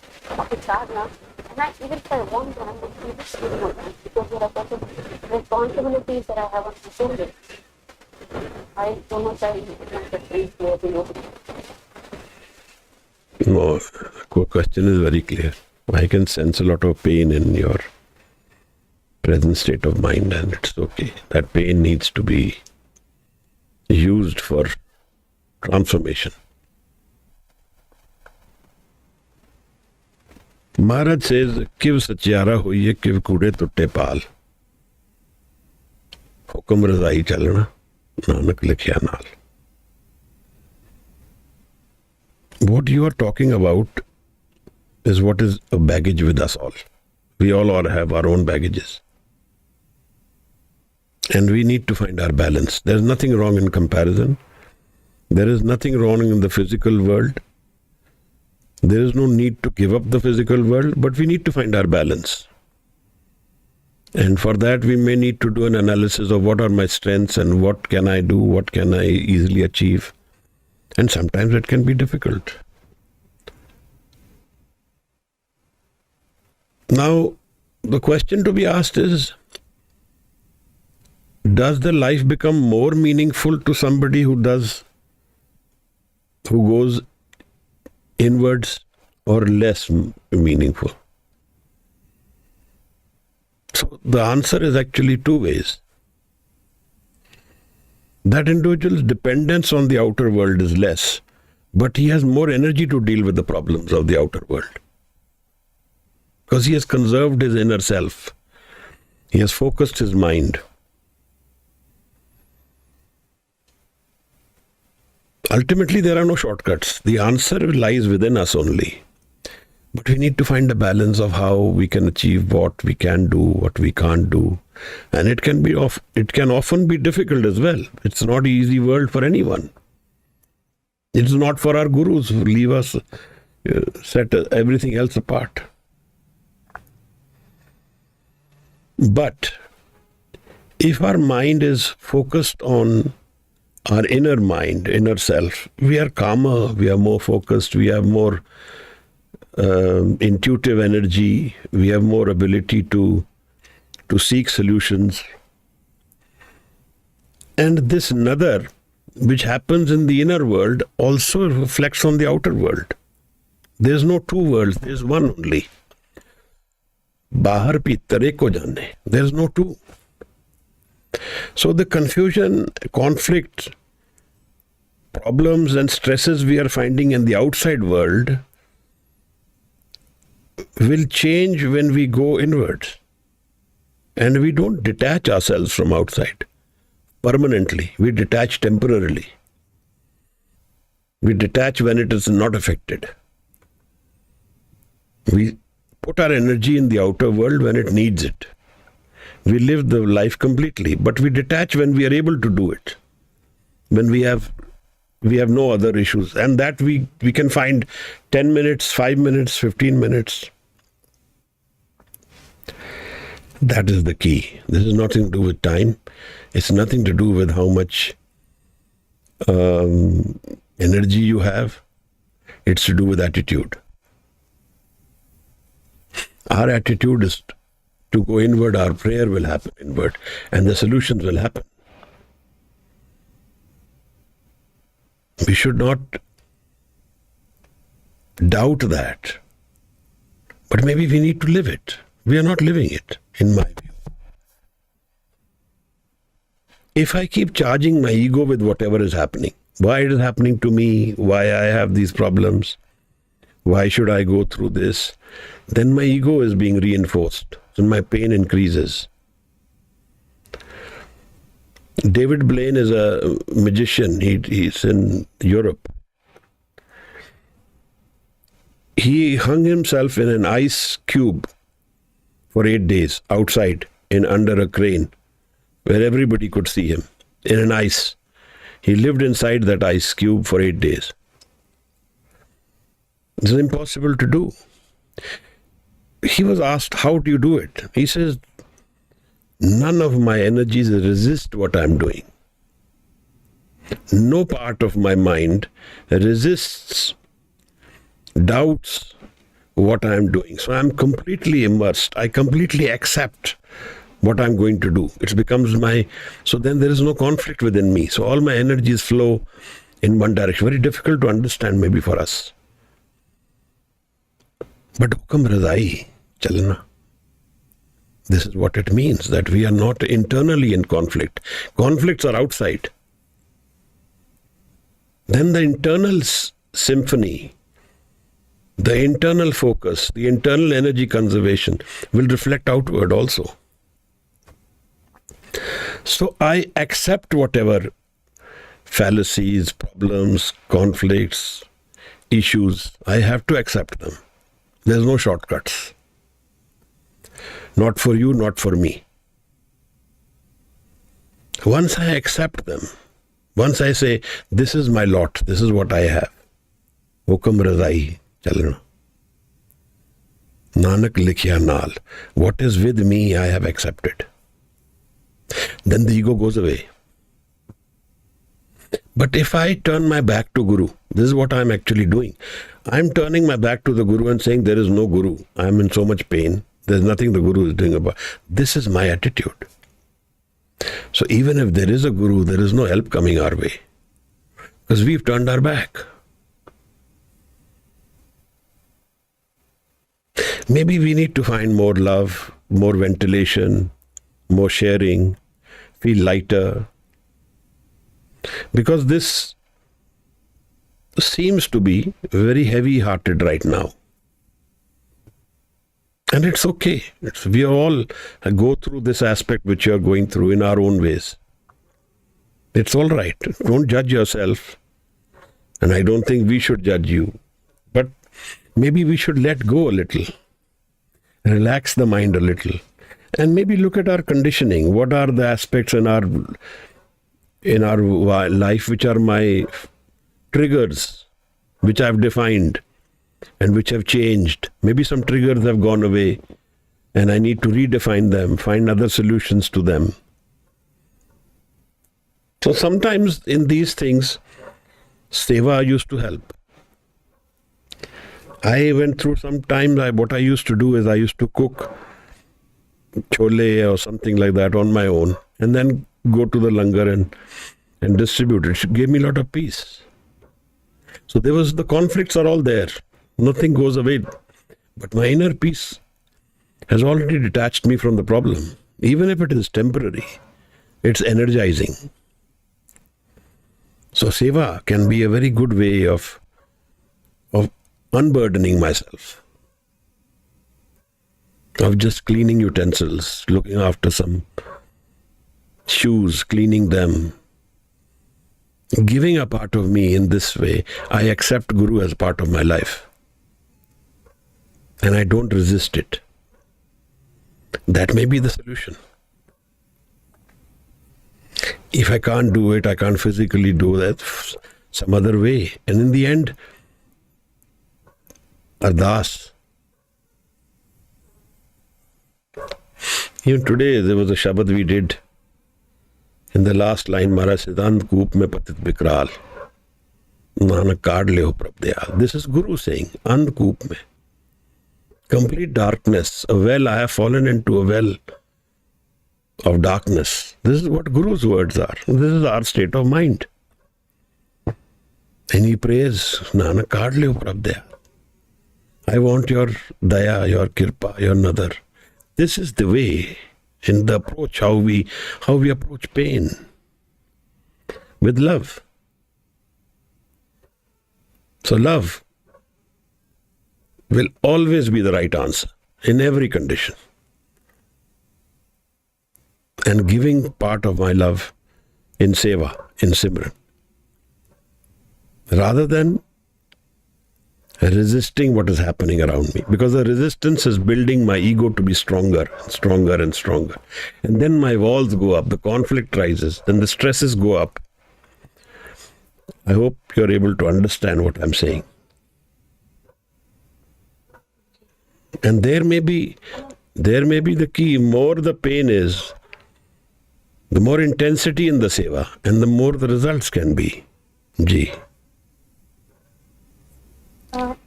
B: sadhana, and even if I want to, I'm not even feeling of that because there are certain responsibilities that I have on my shoulders. I don't know if I my question is clear to you.
A: No, the question is very clear. I can sense a lot of pain in your present state of mind, and it's okay. That pain needs to be used for transformation. Maharaj says, Kiv sachiara hoiye, kiv kude tutte paal. Hukum razai chalna, Nanak likhya naal. What you are talking about is what is a baggage with us all. We all have our own baggages. And we need to find our balance. There is nothing wrong in comparison. There is nothing wrong in the physical world. There is no need to give up the physical world, but we need to find our balance. And for that, we may need to do an analysis of what are my strengths and what can I do, what can I easily achieve. And sometimes it can be difficult. Now, the question to be asked is, does the life become more meaningful to somebody who goes inwards, or less meaningful? So the answer is actually two ways. That individual's dependence on the outer world is less, but he has more energy to deal with the problems of the outer world. Because he has conserved his inner self. He has focused his mind. Ultimately, there are no shortcuts. The answer lies within us only. But we need to find a balance of how we can achieve what we can do, what we can't do. And it can often be difficult as well. It's not an easy world for anyone. It's not for our gurus who leave us, set everything else apart. But if our mind is focused on our inner mind, inner self, we are calmer, we are more focused, we have more intuitive energy. We have more ability to seek solutions. And this nadar, which happens in the inner world, also reflects on the outer world. There's no two worlds, there's one only. Bahar pitare ko jane. There's no two. So the confusion, conflict, problems and stresses we are finding in the outside world will change when we go inwards. And we don't detach ourselves from outside permanently. We detach temporarily. We detach when it is not affected. We put our energy in the outer world when it needs it. We live the life completely, but we detach when we are able to do it. When we have no other issues. And that we can find 10 minutes, 5 minutes, 15 minutes. That is the key. This is nothing to do with time. It's nothing to do with how much energy you have. It's to do with attitude. Our attitude is to go inward. Our prayer will happen inward, and the solutions will happen. We should not doubt that. But maybe we need to live it. We are not living it, in my view. If I keep charging my ego with whatever is happening, why it is happening to me, why I have these problems, why should I go through this, then my ego is being reinforced and my pain increases. David Blaine is a magician. He's in Europe. He hung himself in an ice cube for 8 days outside under a crane where everybody could see him in an ice. He lived inside that ice cube for 8 days. It's impossible to do. He was asked, how do you do it? He says, none of my energies resist what I'm doing. No part of my mind resists, doubts what I'm doing. So I'm completely immersed. I completely accept what I'm going to do. It becomes so then there is no conflict within me. So all my energies flow in one direction. Very difficult to understand maybe for us. But hukam razai, chalna. This is what it means, that we are not internally in conflict. Conflicts are outside. Then the internal symphony, the internal focus, the internal energy conservation will reflect outward also. So I accept whatever fallacies, problems, conflicts, issues, I have to accept them. There's no shortcuts. Not for you, not for me. Once I accept them, once I say, this is my lot, this is what I have, hukam razai chalna. Nanak likhya naal. What is with me, I have accepted. Then the ego goes away. But if I turn my back to Guru, this is what I'm actually doing. I'm turning my back to the Guru and saying, there is no Guru. I'm in so much pain. There's nothing the Guru is doing about it. This is my attitude. So even if there is a Guru, there is no help coming our way. Because we've turned our back. Maybe we need to find more love, more ventilation, more sharing, feel lighter. Because this seems to be very heavy-hearted right now. And it's okay. We all go through this aspect which you are going through in our own ways. It's all right. Don't judge yourself. And I don't think we should judge you. But maybe we should let go a little. Relax the mind a little. And maybe look at our conditioning. What are the aspects in our life which are my triggers, which I've defined and which have changed. Maybe some triggers have gone away and I need to redefine them, find other solutions to them. So sometimes in these things, seva used to help. I went through some times, what I used to do is I used to cook chole or something like that on my own and then go to the langar and distribute it. It gave me a lot of peace. So the conflicts are all there. Nothing goes away. But my inner peace has already detached me from the problem. Even if it is temporary, it's energizing. So seva can be a very good way of unburdening myself, of just cleaning utensils, looking after some shoes, cleaning them, giving a part of me in this way. I accept Guru as part of my life and I don't resist it. That may be the solution. If I can't do it, I can't physically do that, some other way. And in the end, Ardas. Even today, there was a Shabad we did. In the last line, Maharaj says, And koop mein patit bikral. Nanak kaad leho prab dayal. This is Guru saying, And koop mein. Complete darkness, a well, I have fallen into a well of darkness. This is what Guru's words are. This is our state of mind. And he prays, Nanak kaad leho prab dayal. I want your daya, your kirpa, your nadar. This is the way in the approach, how we approach pain. With love. So love will always be the right answer in every condition. And giving part of my love in seva, in Simran. Rather than resisting what is happening around me. Because the resistance is building my ego to be stronger and stronger and stronger. And then my walls go up, the conflict rises, then the stresses go up. I hope you're able to understand what I'm saying. And there may be the key. More the pain is, the more intensity in the seva, and the more the results can be. Ji.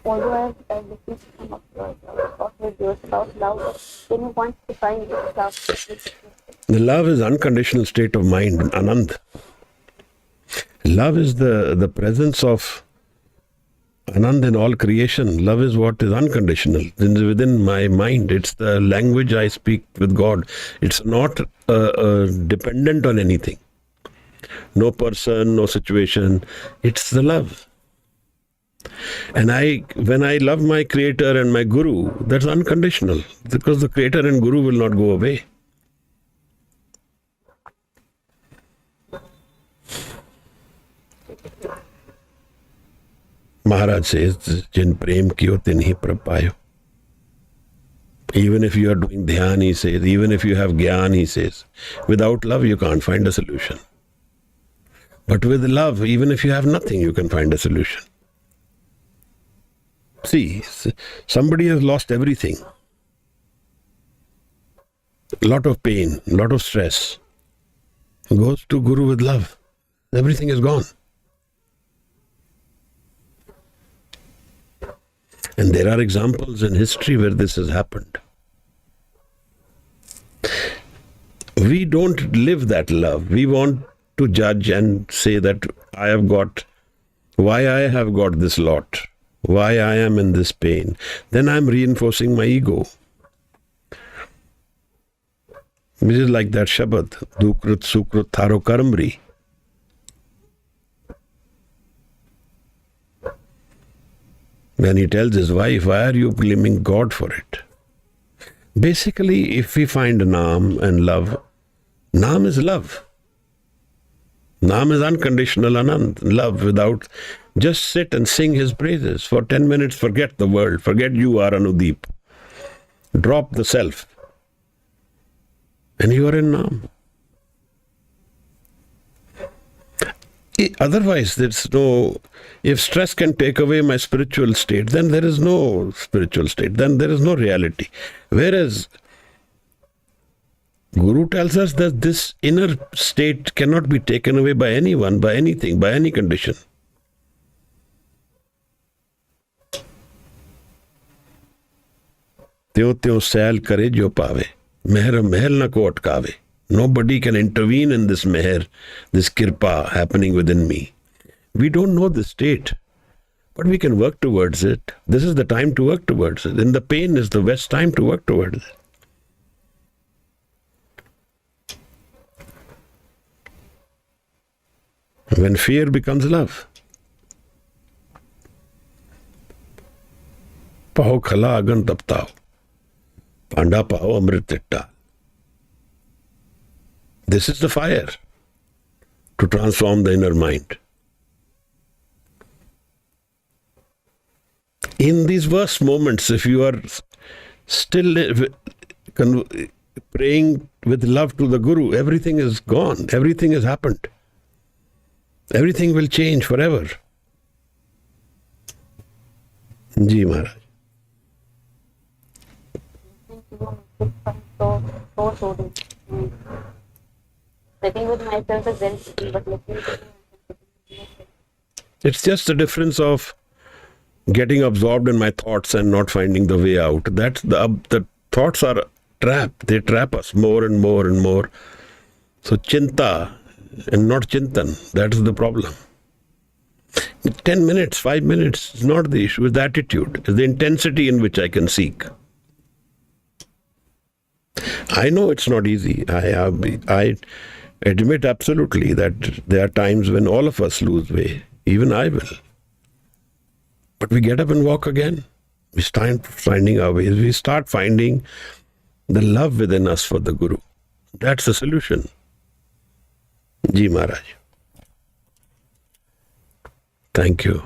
B: Although I've listened to some of your videos about love, can you quantify this love?
A: The love is unconditional state of mind, Anand. Love is the presence of Anand in all creation. Love is what is unconditional. Within my mind, it's the language I speak with God. It's not dependent on anything. No person, no situation. It's the love. And when I love my Creator and my Guru, that's unconditional. Because the Creator and Guru will not go away. Maharaj says, Jin prem kiyo tin hi prab payo. Even if you are doing dhyan, he says, even if you have gyan, he says, without love you can't find a solution. But with love, even if you have nothing, you can find a solution. See, somebody has lost everything. A lot of pain, a lot of stress. Goes to Guru with love. Everything is gone. And there are examples in history where this has happened. We don't live that love. We want to judge and say that why I have got this lot, why I am in this pain. Then I'm reinforcing my ego. Which is like that Shabad, Dukrut Sukrut Tharo Karamri. When he tells his wife, why are you blaming God for it? Basically, if we find Naam and love, Naam is love. Naam is unconditional Anand, love without, just sit and sing his praises. For 10 minutes, forget the world, forget you are Anudeep. Drop the self. And you are in Naam. Otherwise, if stress can take away my spiritual state, then there is no spiritual state, then there is no reality. Whereas, Guru tells us that this inner state cannot be taken away by anyone, by anything, by any condition. त्यों त्यों cell करे जो पावे, मेहर महल न को अटकावे. Nobody can intervene in this meher, this kirpa happening within me. We don't know the state, but we can work towards it. This is the time to work towards it. And the pain is the best time to work towards it. When fear becomes love. Paho khala agan taptao. Panda paho amrit titta. This is the fire to transform the inner mind. In these worst moments, if you are still praying with love to the Guru, everything is gone, everything has happened. Everything will change forever. Ji Maharaj.
B: So sitting with myself is very easy, but listening to
A: It's just the difference of getting absorbed in my thoughts and not finding the way out. That's the thoughts are a trap. They trap us more and more and more. So chinta and not chintan, that's the problem. 10 minutes, 5 minutes is not the issue, it's the attitude, it's the intensity in which I can seek. I know it's not easy. I admit absolutely that there are times when all of us lose way. Even I will. But we get up and walk again. We start finding our ways. We start finding the love within us for the Guru. That's the solution. Ji Maharaj. Thank you.